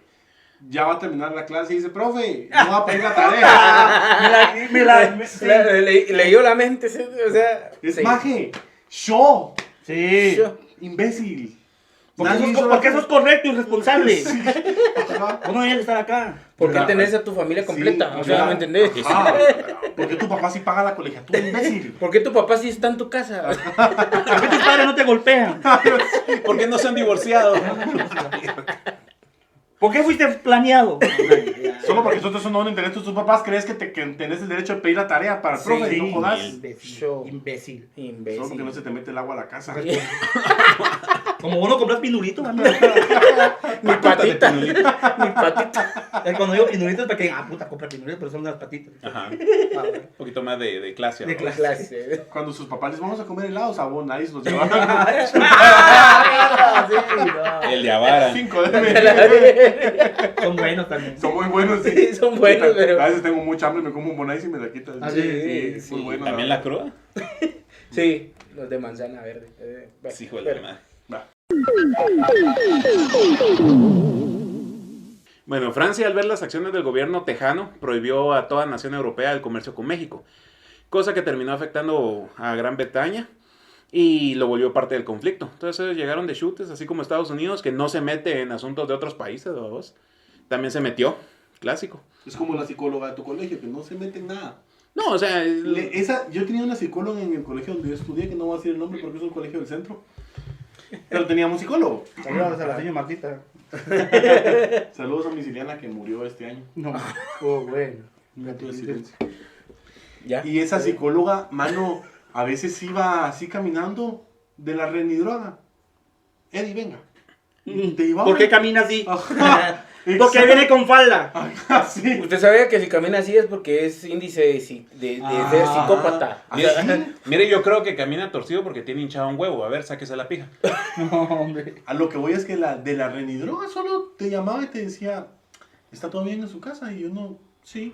Speaker 1: ya va a terminar la clase y dice, profe, no va a pedir la tarea.
Speaker 2: Sí.
Speaker 3: Leyó la mente, ¿sí? O sea.
Speaker 1: Es
Speaker 3: sí.
Speaker 1: maje. Show.
Speaker 2: Sí.
Speaker 3: Yo-
Speaker 1: Imbécil.
Speaker 2: Porque
Speaker 1: Nadie
Speaker 2: sos,
Speaker 1: hizo
Speaker 2: porque
Speaker 1: las
Speaker 2: sos correcto y responsable.
Speaker 1: Ajá.
Speaker 2: Vos no deberías estar acá.
Speaker 3: ¿Por qué
Speaker 1: Claro.
Speaker 3: tenés a tu familia completa?
Speaker 1: Sí,
Speaker 3: O sea,
Speaker 1: claro.
Speaker 3: ¿me entendés?
Speaker 1: Ah, porque tu papá sí paga la colegiatura, imbécil.
Speaker 3: ¿Por qué tu papá sí está en tu casa?
Speaker 2: ¿Por qué tus padres no te golpean?
Speaker 4: ¿Por qué no se han divorciado?
Speaker 2: ¿Por qué fuiste planeado?
Speaker 1: Solo porque nosotros no un interés de tus papás, crees que tenés el derecho de pedir la tarea para el profe y no jodas.
Speaker 2: Imbécil.
Speaker 3: Show.
Speaker 2: Imbécil.
Speaker 3: Imbécil.
Speaker 1: Solo porque no se te mete el agua a la casa.
Speaker 2: Como vos no compras pinuritos, amigo.
Speaker 3: Mi patita. Mi patita.
Speaker 2: Cuando digo pinuritos es para que digan, ah, puta, compra pinuritos, pero son de las patitas.
Speaker 4: Ajá.
Speaker 2: Ah, bueno.
Speaker 4: Un poquito más de clase.
Speaker 2: De
Speaker 4: ¿no?
Speaker 2: clase.
Speaker 3: Clase.
Speaker 1: Cuando sus papás les vamos a comer helados, a vos nadie se los lleva.
Speaker 3: Ah, sí, no.
Speaker 4: El de Avara.
Speaker 1: 5 de
Speaker 2: Son buenos también.
Speaker 1: Son muy buenos, sí.
Speaker 3: Sí, son buenos, pero.
Speaker 1: A veces tengo mucha hambre, me como un bonais y me la quito.
Speaker 2: Ah,
Speaker 3: sí,
Speaker 1: muy
Speaker 3: sí.
Speaker 1: bueno.
Speaker 4: ¿También la cruda?
Speaker 3: Sí, los de manzana verde. Bueno,
Speaker 4: Sí, hijo de la
Speaker 3: pero-
Speaker 4: madre.
Speaker 1: Va.
Speaker 4: Bueno, Francia, al ver las acciones del gobierno tejano, prohibió a toda nación europea el comercio con México, cosa que terminó afectando a Gran Bretaña y lo volvió parte del conflicto. Entonces ellos llegaron de chutes, así como Estados Unidos, que no se mete en asuntos de otros países, ¿vos? También se metió, clásico.
Speaker 1: Es como la psicóloga de tu colegio, que no se mete en nada.
Speaker 4: No, o sea,
Speaker 1: Yo tenía una psicóloga en el colegio donde yo estudié, que no voy a decir el nombre porque es un colegio del centro. Pero teníamos psicólogo.
Speaker 2: Saludos a la señora Martita.
Speaker 1: Saludos a mi Siliana que murió este año.
Speaker 2: No. Oh, bueno.
Speaker 1: Minuto de silencio.
Speaker 3: ¿Ya?
Speaker 1: Y esa psicóloga, mano, a veces iba así caminando de la renidroga. Eddie, venga. Te llevaba.
Speaker 2: ¿Por qué camina así?
Speaker 1: Ajá,
Speaker 2: Porque viene con falda.
Speaker 1: Ajá, sí.
Speaker 3: Usted sabía que si camina así es porque es índice de ser psicópata.
Speaker 4: mire, yo creo que camina torcido porque tiene hinchado un huevo. A ver, sáquese la pija.
Speaker 2: No, hombre.
Speaker 1: A lo que voy es que de la renidroga solo te llamaba y te decía, ¿está todo bien en su casa? Y yo no, sí,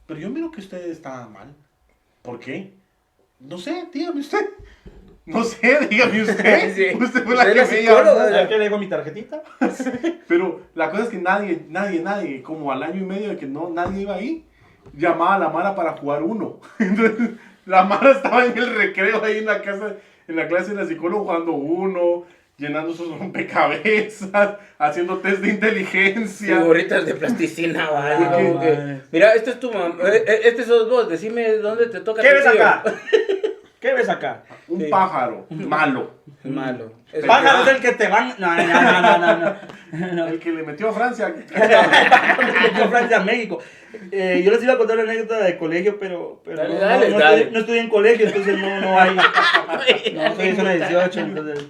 Speaker 1: pero yo miro que usted está mal. ¿Por qué? No sé, dígame usted. No sé, dígame usted.
Speaker 3: Sí.
Speaker 1: Usted fue la
Speaker 3: Usted
Speaker 1: que
Speaker 3: es la
Speaker 1: me
Speaker 3: psicóloga.
Speaker 1: llamó.
Speaker 2: ¿A qué le dejo mi tarjetita?
Speaker 1: Pero la cosa es que nadie, como al año y medio de que nadie iba ahí, llamaba a la Mara para jugar uno. Entonces, la Mara estaba en el recreo ahí en la clase de la psicóloga jugando uno, llenando sus rompecabezas, haciendo test de inteligencia.
Speaker 3: Figuritas de plasticina, ¿vale?
Speaker 1: ¿Por qué?
Speaker 3: Como que, mira, este es tu mamá, este sos vos, decime dónde te toca.
Speaker 2: ¿Qué
Speaker 3: tu
Speaker 2: ves
Speaker 3: tío.
Speaker 2: acá? ¿Qué ves acá?
Speaker 1: Un
Speaker 3: Sí.
Speaker 1: pájaro malo.
Speaker 3: Es malo. Es
Speaker 2: Pájaro es el que te van. No.
Speaker 1: El que le metió a Francia.
Speaker 2: Yo Francia a México. Yo les iba a contar una anécdota de colegio, pero
Speaker 3: Dale,
Speaker 2: no,
Speaker 3: dale,
Speaker 2: no
Speaker 3: dale.
Speaker 2: Estudié, no estudié en colegio, entonces no hay. No, soy zona 18, entonces.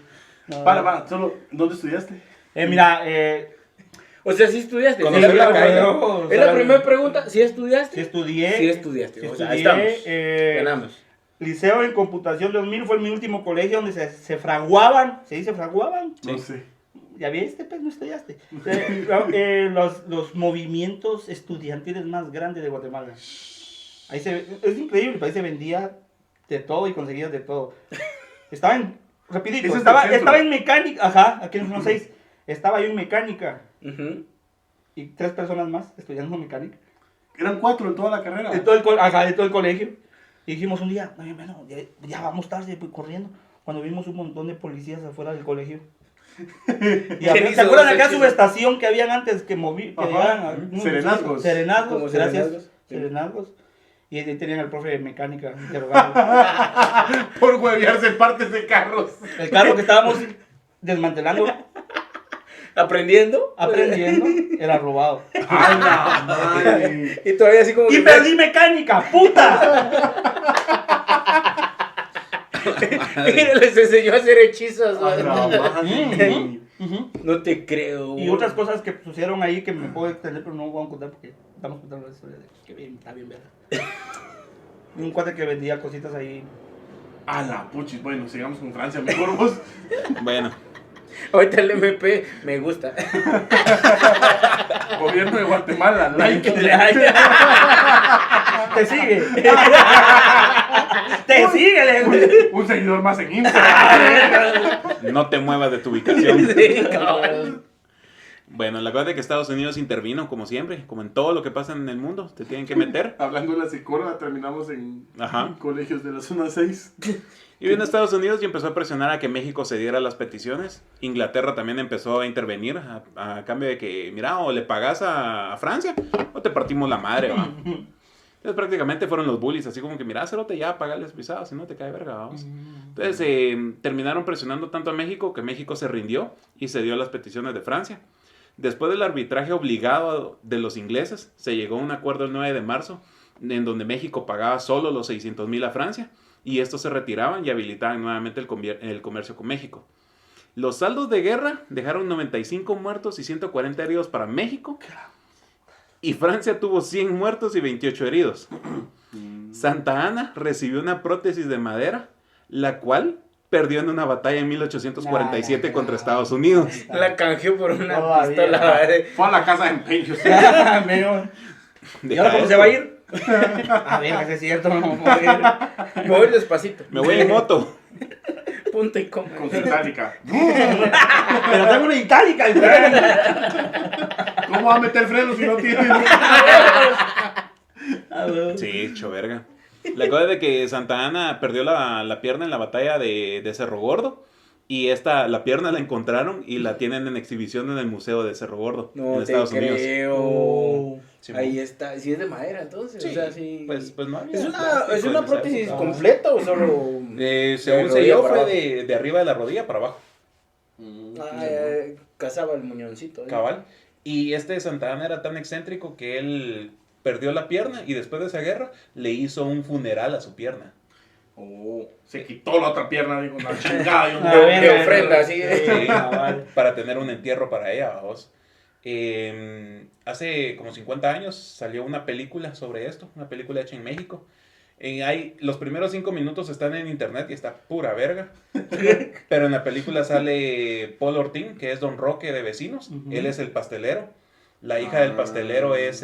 Speaker 2: No.
Speaker 1: Para, solo, ¿dónde estudiaste?
Speaker 2: Mira,
Speaker 3: O sea, sí estudiaste.
Speaker 4: Conocí
Speaker 3: Sí,
Speaker 4: la
Speaker 3: caída.
Speaker 2: caída.
Speaker 3: Es la primera pregunta. ¿Sí estudiaste?
Speaker 2: sí estudié.
Speaker 3: Sí estudiaste.
Speaker 2: Sí
Speaker 3: O sea, ahí
Speaker 2: estudié,
Speaker 3: estamos. Ganamos.
Speaker 2: Liceo en Computación 2000 fue mi último colegio donde se fraguaban. ¿Se dice fraguaban?
Speaker 1: No sé.
Speaker 2: ¿Ya viste? Pues no estudiaste. Los movimientos estudiantiles más grandes de Guatemala. Ahí es increíble, ahí se vendía de todo y conseguías de todo. Estaba en, rapidito,
Speaker 1: Ese es
Speaker 2: estaba,
Speaker 1: el centro.
Speaker 2: estaba en mecánica, ajá, aquí en el 6. Estaba yo en mecánica
Speaker 3: Ujú.
Speaker 2: y 3 personas más estudiando mecánica.
Speaker 1: Eran 4 en toda la carrera.
Speaker 2: De todo el colegio. Y dijimos un día, "Ay, bueno, ya vamos tarde, pues, corriendo. Cuando vimos un montón de policías afuera del colegio. Y
Speaker 3: ¿Quién
Speaker 2: ¿te
Speaker 3: hizo
Speaker 2: acuerdan
Speaker 3: ese
Speaker 2: acá
Speaker 3: hechizo?
Speaker 2: subestación que habían antes que moví? Que
Speaker 1: Ajá.
Speaker 2: llegaban
Speaker 1: Serenazgos.
Speaker 2: Serenazgos,
Speaker 3: Como
Speaker 2: gracias.
Speaker 3: serenazgos, sí.
Speaker 2: Serenazgos. Y ahí tenían al profe de mecánica interrogando.
Speaker 1: Por huevearse partes de carros.
Speaker 2: El carro que estábamos desmantelando,
Speaker 3: Aprendiendo.
Speaker 2: aprendiendo, era robado.
Speaker 1: ¡A la madre!
Speaker 3: Y todavía así como
Speaker 2: ¡Y
Speaker 3: que-
Speaker 2: perdí mecánica, puta!
Speaker 3: Mira, les enseñó a hacer hechizos.
Speaker 1: ¡A la madre!
Speaker 3: No te creo.
Speaker 2: Y otras cosas que sucedieron ahí que me puedo extender, pero no voy a contar porque estamos contando la historia de que bien, está bien verga. Y un cuate que vendía cositas ahí.
Speaker 1: ¡A la puchis! Bueno, sigamos con Francia, mejor vos.
Speaker 4: Bueno,
Speaker 3: Ahorita el MP me gusta.
Speaker 1: Gobierno de Guatemala, like.
Speaker 2: Te sigue. Te sigue.
Speaker 1: Un seguidor más en Instagram.
Speaker 4: no te muevas de tu ubicación.
Speaker 3: Sí, cabrón.
Speaker 4: Bueno, la cosa es que Estados Unidos intervino, como siempre, como en todo lo que pasa en el mundo, te tienen que meter.
Speaker 1: Hablando de la psicóloga, terminamos en
Speaker 4: Ajá.
Speaker 1: colegios de la zona 6.
Speaker 4: Y vino a Estados Unidos y empezó a presionar a que México cediera las peticiones. Inglaterra también empezó a intervenir a cambio de que, mira, o le pagas a Francia o te partimos la madre, va. Entonces prácticamente fueron los bullies, así como que, mira, cerote, ya, pagales pisados, si no te cae verga, vamos. Entonces terminaron presionando tanto a México que México se rindió y cedió las peticiones de Francia. Después del arbitraje obligado de los ingleses, se llegó a un acuerdo el 9 de marzo, en donde México pagaba solo los 600,000 a Francia, y estos se retiraban y habilitaban nuevamente el comercio con México. Los saldos de guerra dejaron 95 muertos y 140 heridos para México, y Francia tuvo 100 muertos y 28 heridos. Santa Ana recibió una prótesis de madera, la cual perdió en una batalla en 1847 contra Estados Unidos.
Speaker 3: La canjeó por una
Speaker 2: Todavía.
Speaker 3: pistola.
Speaker 1: Fue a la casa de empeños.
Speaker 2: ¿Y ahora cómo se va a ir? A ver, que es cierto, no vamos a ir.
Speaker 3: Mover despacito.
Speaker 4: Me voy en moto.
Speaker 3: Punto y coma.
Speaker 1: Con su itálica.
Speaker 2: Pero tengo una itálica, el freno.
Speaker 1: ¿Cómo va a meter freno si no tiene?
Speaker 4: Sí, choverga. La cosa es de que Santa Ana perdió la pierna en la batalla de Cerro Gordo. Y la pierna la encontraron y la tienen en exhibición en el Museo de Cerro Gordo,
Speaker 3: No
Speaker 4: en
Speaker 3: te
Speaker 4: Estados Unidos.
Speaker 3: creo.
Speaker 4: Sí,
Speaker 3: Ahí está. Si es de madera, entonces.
Speaker 4: Sí,
Speaker 3: o sea, sí.
Speaker 4: pues no había
Speaker 3: ¿Es
Speaker 4: plástico
Speaker 3: es una
Speaker 4: en esa
Speaker 3: prótesis
Speaker 4: época.
Speaker 3: completa o solo.?
Speaker 4: Según
Speaker 3: de
Speaker 4: se
Speaker 3: rodilla
Speaker 4: dio,
Speaker 3: para
Speaker 4: fue
Speaker 3: abajo?
Speaker 4: de arriba de la rodilla para abajo.
Speaker 3: Cazaba el muñoncito.
Speaker 4: Cabal. Y este de Santa Ana era tan excéntrico que él perdió la pierna y después de esa guerra le hizo un funeral a su pierna.
Speaker 1: Oh, se quitó la otra pierna, digo, una chingada. Y un
Speaker 2: A ver,
Speaker 3: de ofrenda, así.
Speaker 4: Sí,
Speaker 2: cabal.
Speaker 4: para tener un entierro para ella, vamos. Hace como 50 años salió una película sobre esto, una película hecha en México. Los primeros 5 minutos están en internet y está pura verga. Pero en la película sale Paul Ortín, que es Don Roque de Vecinos.
Speaker 2: Ujú.
Speaker 4: Él es el pastelero. La hija del pastelero es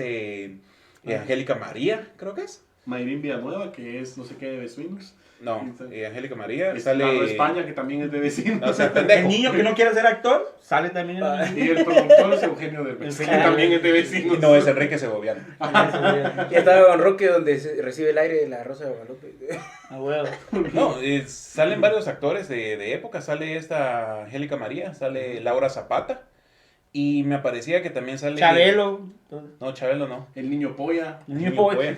Speaker 4: Angélica María, creo que es.
Speaker 1: Mayrín Villanueva, que es no sé qué de vecinos.
Speaker 4: No, Angélica María.
Speaker 1: Y
Speaker 4: Sale
Speaker 1: Lalo España, que también es de vecinos.
Speaker 4: No, o sea, pendejo.
Speaker 2: El niño que no quiere ser actor sale también.
Speaker 1: Y el productor es Eugenio Derbez, que también es de vecinos.
Speaker 4: No, es Enrique Segoviano.
Speaker 3: Y estaba Don Roque donde recibe el aire de la Rosa de Guadalupe.
Speaker 2: A huevo.
Speaker 4: No, salen varios actores de época. Sale esta Angélica María, sale Laura Zapata. Y me parecía que también sale...
Speaker 2: Chabelo.
Speaker 4: No, Chabelo no.
Speaker 1: El niño polla.
Speaker 2: El niño polla.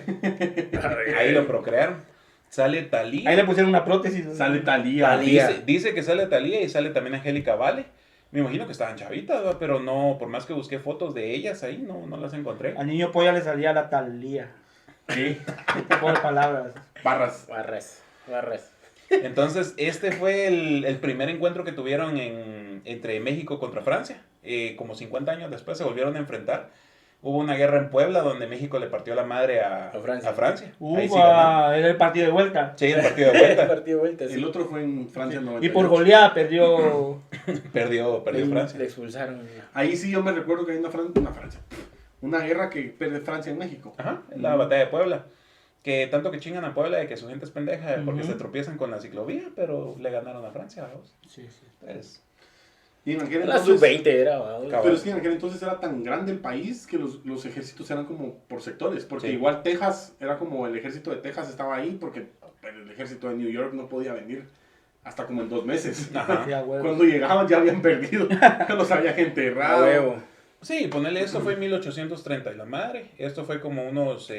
Speaker 4: Ahí lo procrearon. Sale Talía.
Speaker 2: Ahí le pusieron una prótesis.
Speaker 1: Sale Talía.
Speaker 4: Dice que sale Talía y sale también Angélica Vale. Me imagino que estaban chavitas, ¿va? Pero no, por más que busqué fotos de ellas ahí, no las encontré.
Speaker 2: Al niño polla le salía la talía.
Speaker 1: ¿Qué?
Speaker 2: Qué tipo de palabras.
Speaker 1: Barras.
Speaker 3: Barras.
Speaker 4: Entonces, este fue el primer encuentro que tuvieron entre México contra Francia. Como 50 años después se volvieron a enfrentar. Hubo una guerra en Puebla donde México le partió la madre a Francia. Ahí sí ganaron.
Speaker 2: Era el partido de vuelta.
Speaker 4: Sí, el partido de vuelta.
Speaker 3: Partido de vuelta.
Speaker 1: El otro fue en Francia 98.
Speaker 2: Y por goleada perdió.
Speaker 4: Perdió
Speaker 3: Le
Speaker 4: Francia.
Speaker 3: expulsaron.
Speaker 1: Ahí sí yo me recuerdo que hay una guerra que pierde Francia en México.
Speaker 4: Ajá, en la batalla de Puebla. Que tanto que chingan a Puebla de que su gente es pendeja porque
Speaker 2: Ujú.
Speaker 4: se tropiezan con la ciclovía, pero le ganaron a Francia, vamos.
Speaker 2: Sí, sí.
Speaker 4: Entonces,
Speaker 1: Y en aquel
Speaker 3: La
Speaker 1: entonces,
Speaker 3: sub-20 era, ¿va?
Speaker 1: pero es que en aquel entonces era tan grande el país que los ejércitos eran como por sectores. Porque
Speaker 4: Sí.
Speaker 1: igual Texas era como el ejército de Texas estaba ahí porque el ejército de New York no podía venir hasta como en 2 meses.
Speaker 4: Ajá.
Speaker 2: Sí, a huevo.
Speaker 1: Cuando llegaban ya habían perdido, ya los habían
Speaker 3: A
Speaker 1: enterrado.
Speaker 3: huevo.
Speaker 4: Sí, ponerle esto fue en 1830 y la madre. Esto fue como unos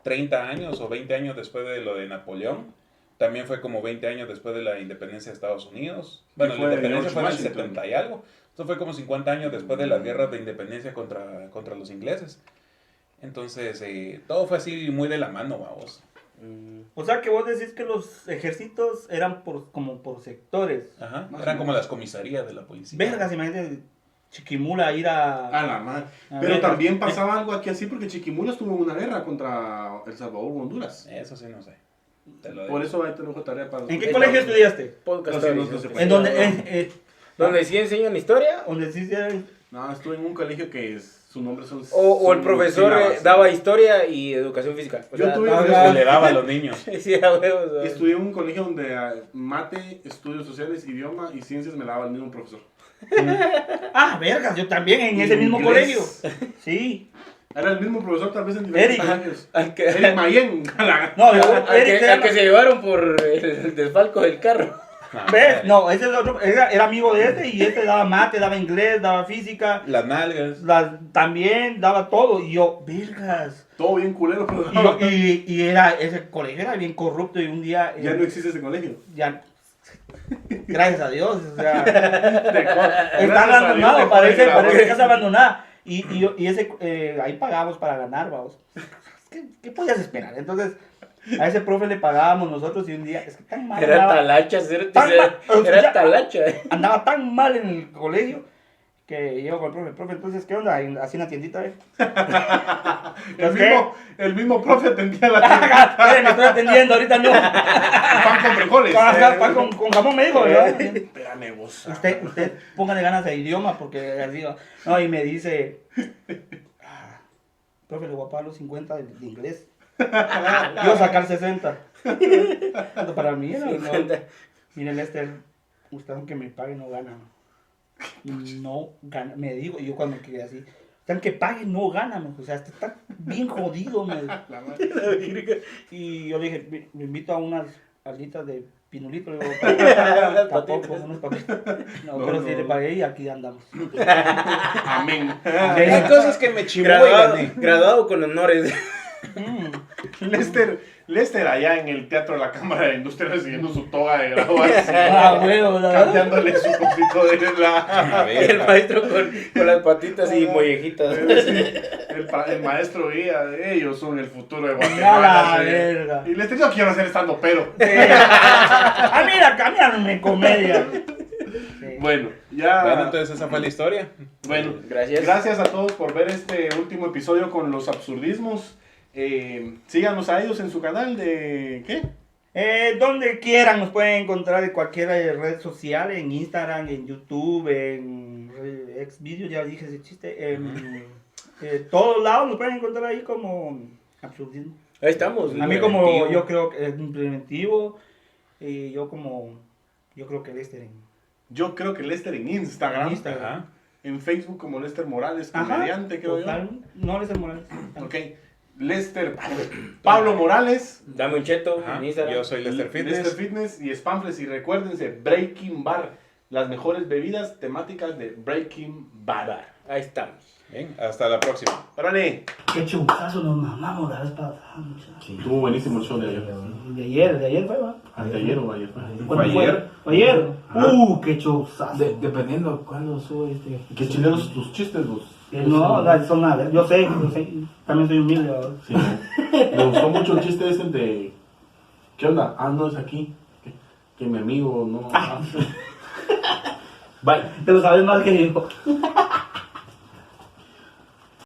Speaker 4: 30 años o 20 años después de lo de Napoleón. También fue como 20 años después de la independencia de Estados Unidos. Bueno,
Speaker 1: Y
Speaker 4: la
Speaker 1: fue
Speaker 4: independencia
Speaker 1: George
Speaker 4: fue en el
Speaker 1: Washington.
Speaker 4: 70 y algo. Esto fue como 50 años después de las guerras de independencia contra los ingleses. Entonces, todo fue así muy de la mano, vamos.
Speaker 2: O sea que vos decís que los ejércitos eran como por sectores.
Speaker 4: Ajá.
Speaker 1: Más o
Speaker 4: Eran como
Speaker 1: menos.
Speaker 4: las comisarías de la policía.
Speaker 2: Vergas, imagínate Chiquimula ir a...
Speaker 1: A la madre.
Speaker 2: A
Speaker 1: Pero
Speaker 2: ver,
Speaker 1: también pasaba algo aquí así porque Chiquimula estuvo en una guerra contra El Salvador o Honduras.
Speaker 4: Eso sí, no sé. Te lo
Speaker 1: Por
Speaker 4: digo.
Speaker 1: eso ahí te dejo tarea para...
Speaker 2: ¿En qué colegio estudiaste?
Speaker 3: Podcast.
Speaker 1: No sé, no sé.
Speaker 2: En donde...
Speaker 3: ¿Donde sí enseñan historia?
Speaker 2: donde sí se...
Speaker 1: No, estuve en un colegio que su nombre son...
Speaker 3: O el
Speaker 1: son
Speaker 3: profesor
Speaker 1: sílabas.
Speaker 3: daba historia y educación física. O
Speaker 1: Yo
Speaker 3: sea,
Speaker 1: tuve-
Speaker 3: daba-
Speaker 4: Se le daba a los niños.
Speaker 3: Sí, a huevos, o sea.
Speaker 1: Estudié en un colegio donde mate, estudios sociales, idioma y ciencias me la daba el mismo profesor.
Speaker 2: Ah, vergas, yo también en ese mismo colegio.
Speaker 1: Inglés.
Speaker 2: Sí.
Speaker 1: Era el mismo profesor tal vez en diferentes
Speaker 2: Eric.
Speaker 1: años.
Speaker 3: Al que,
Speaker 1: Eric Mayen.
Speaker 2: No, yo,
Speaker 3: al
Speaker 2: Eric
Speaker 3: que-
Speaker 2: era-
Speaker 3: al que se llevaron por el desfalco del carro.
Speaker 2: ¿Ves? No, ese es otro, era amigo de este y este daba mate, daba inglés, daba física,
Speaker 4: Las nalgas.
Speaker 2: también daba todo. Y yo, vergas.
Speaker 1: Todo bien culero, pero
Speaker 2: Y era, ese colegio era bien corrupto y un día...
Speaker 1: ya no existe ese colegio.
Speaker 2: ya- gracias a Dios, o sea,
Speaker 1: Gracias
Speaker 2: está
Speaker 1: a Dios
Speaker 2: abandonado,
Speaker 1: dejó de
Speaker 2: parece
Speaker 1: grabar.
Speaker 2: casa abandonada. Y ese, ahí pagamos para ganar, vamos. ¿Qué podías esperar? Entonces, a ese profe le pagábamos nosotros y un día, es que tan mal
Speaker 3: Era
Speaker 2: andaba,
Speaker 3: talacha,
Speaker 2: Tan mal, o sea,
Speaker 3: era talacha.
Speaker 2: andaba tan mal en el colegio que llego con el profe, entonces, ¿qué onda? Así en la tiendita, ¿eh?
Speaker 1: El mismo profe atendía la tienda.
Speaker 2: Me estoy atendiendo, ahorita no.
Speaker 1: Pan con frijoles.
Speaker 2: Con jamón me dijo, ¿verdad?
Speaker 1: Espérame vos.
Speaker 2: Usted póngale ganas de idioma porque así va. No, y me dice, profe, le voy a pagar los 50 de inglés. Iba a sacar 60. Tanto para mí, ¿no?
Speaker 3: 50.
Speaker 2: Mire, Lester, usted aunque me pague no gana. No gana, me digo, y yo cuando me quedé así, usted aunque pague no gana, me dijo, o sea, usted está bien jodido, me dijo.
Speaker 1: La madre.
Speaker 2: Y yo le dije, me invito a unas alitas de pinulito, le digo,
Speaker 3: Las
Speaker 2: tampoco,
Speaker 3: patitas.
Speaker 2: unos papitas. No,
Speaker 1: No,
Speaker 2: pero
Speaker 1: no.
Speaker 2: sí le pagué y aquí andamos.
Speaker 1: Amén.
Speaker 4: Hay cosas que me chivó y
Speaker 3: Graduado,
Speaker 4: gané.
Speaker 3: graduado con honores.
Speaker 1: Lester allá en el Teatro de la Cámara de Industria recibiendo su toga de graduación.
Speaker 2: Ah, huevo, la verdad.
Speaker 1: Cambiándole su cosito de la...
Speaker 4: A
Speaker 3: Y el
Speaker 4: ver,
Speaker 3: maestro con las patitas y mollejitas.
Speaker 1: El maestro guía, ellos son el futuro de
Speaker 2: A
Speaker 1: Guatemala.
Speaker 2: la
Speaker 1: sí.
Speaker 2: verga.
Speaker 1: Y Lester, yo quiero hacer estando pero.
Speaker 2: Ah, mira, cambiarme comedia. Sí.
Speaker 1: Bueno, ya.
Speaker 4: bueno, entonces esa fue la historia.
Speaker 1: Bueno,
Speaker 3: Gracias.
Speaker 1: gracias a todos por ver este último episodio con los absurdismos. Síganos a ellos en su canal de... ¿Qué?
Speaker 2: Donde quieran nos pueden encontrar en cualquier red social, en Instagram, en YouTube, en Xvideos, ya dije ese chiste. En todos lados nos pueden encontrar ahí como absurdismo.
Speaker 3: Ahí estamos.
Speaker 2: A mí como
Speaker 3: preventivo.
Speaker 2: yo creo que es un preventivo, y yo creo que Lester
Speaker 1: Yo creo que Lester en Instagram.
Speaker 2: en Instagram.
Speaker 4: Ajá.
Speaker 1: En Facebook como Lester Morales,
Speaker 2: Ajá,
Speaker 1: comediante, creo
Speaker 2: total, no Lester Morales.
Speaker 1: yo. Ok. Lester... Pablo Morales.
Speaker 3: Dame un cheto
Speaker 4: Ajá.
Speaker 3: en Instagram.
Speaker 4: Yo soy Lester Fitness.
Speaker 1: Lester Fitness y Spamfles. Y recuérdense, Breaking Bar. Las mejores bebidas temáticas de Breaking Bar.
Speaker 3: Ahí estamos.
Speaker 4: Bien, hasta la próxima.
Speaker 1: ¡Órale!
Speaker 2: Qué chupazo nos mamamos la vez pasada, muchachos.
Speaker 1: Estuvo buenísimo el show de ayer.
Speaker 2: De ayer fue, ¿va?
Speaker 1: Anteayer o ayer.
Speaker 2: ¿Cuándo
Speaker 4: ¿Fue ayer?
Speaker 2: ¿Fue ayer? Qué chupazo.
Speaker 6: Dependiendo cuándo sube
Speaker 1: Qué chilenos tus chistes, vos.
Speaker 2: No, son nada, yo sé, también soy humilde. ¿verdad?
Speaker 6: Sí. Me gustó mucho el chiste ese de... ¿Qué onda? Ah, no, es aquí. Que mi amigo no...
Speaker 2: Te lo sabes más que yo.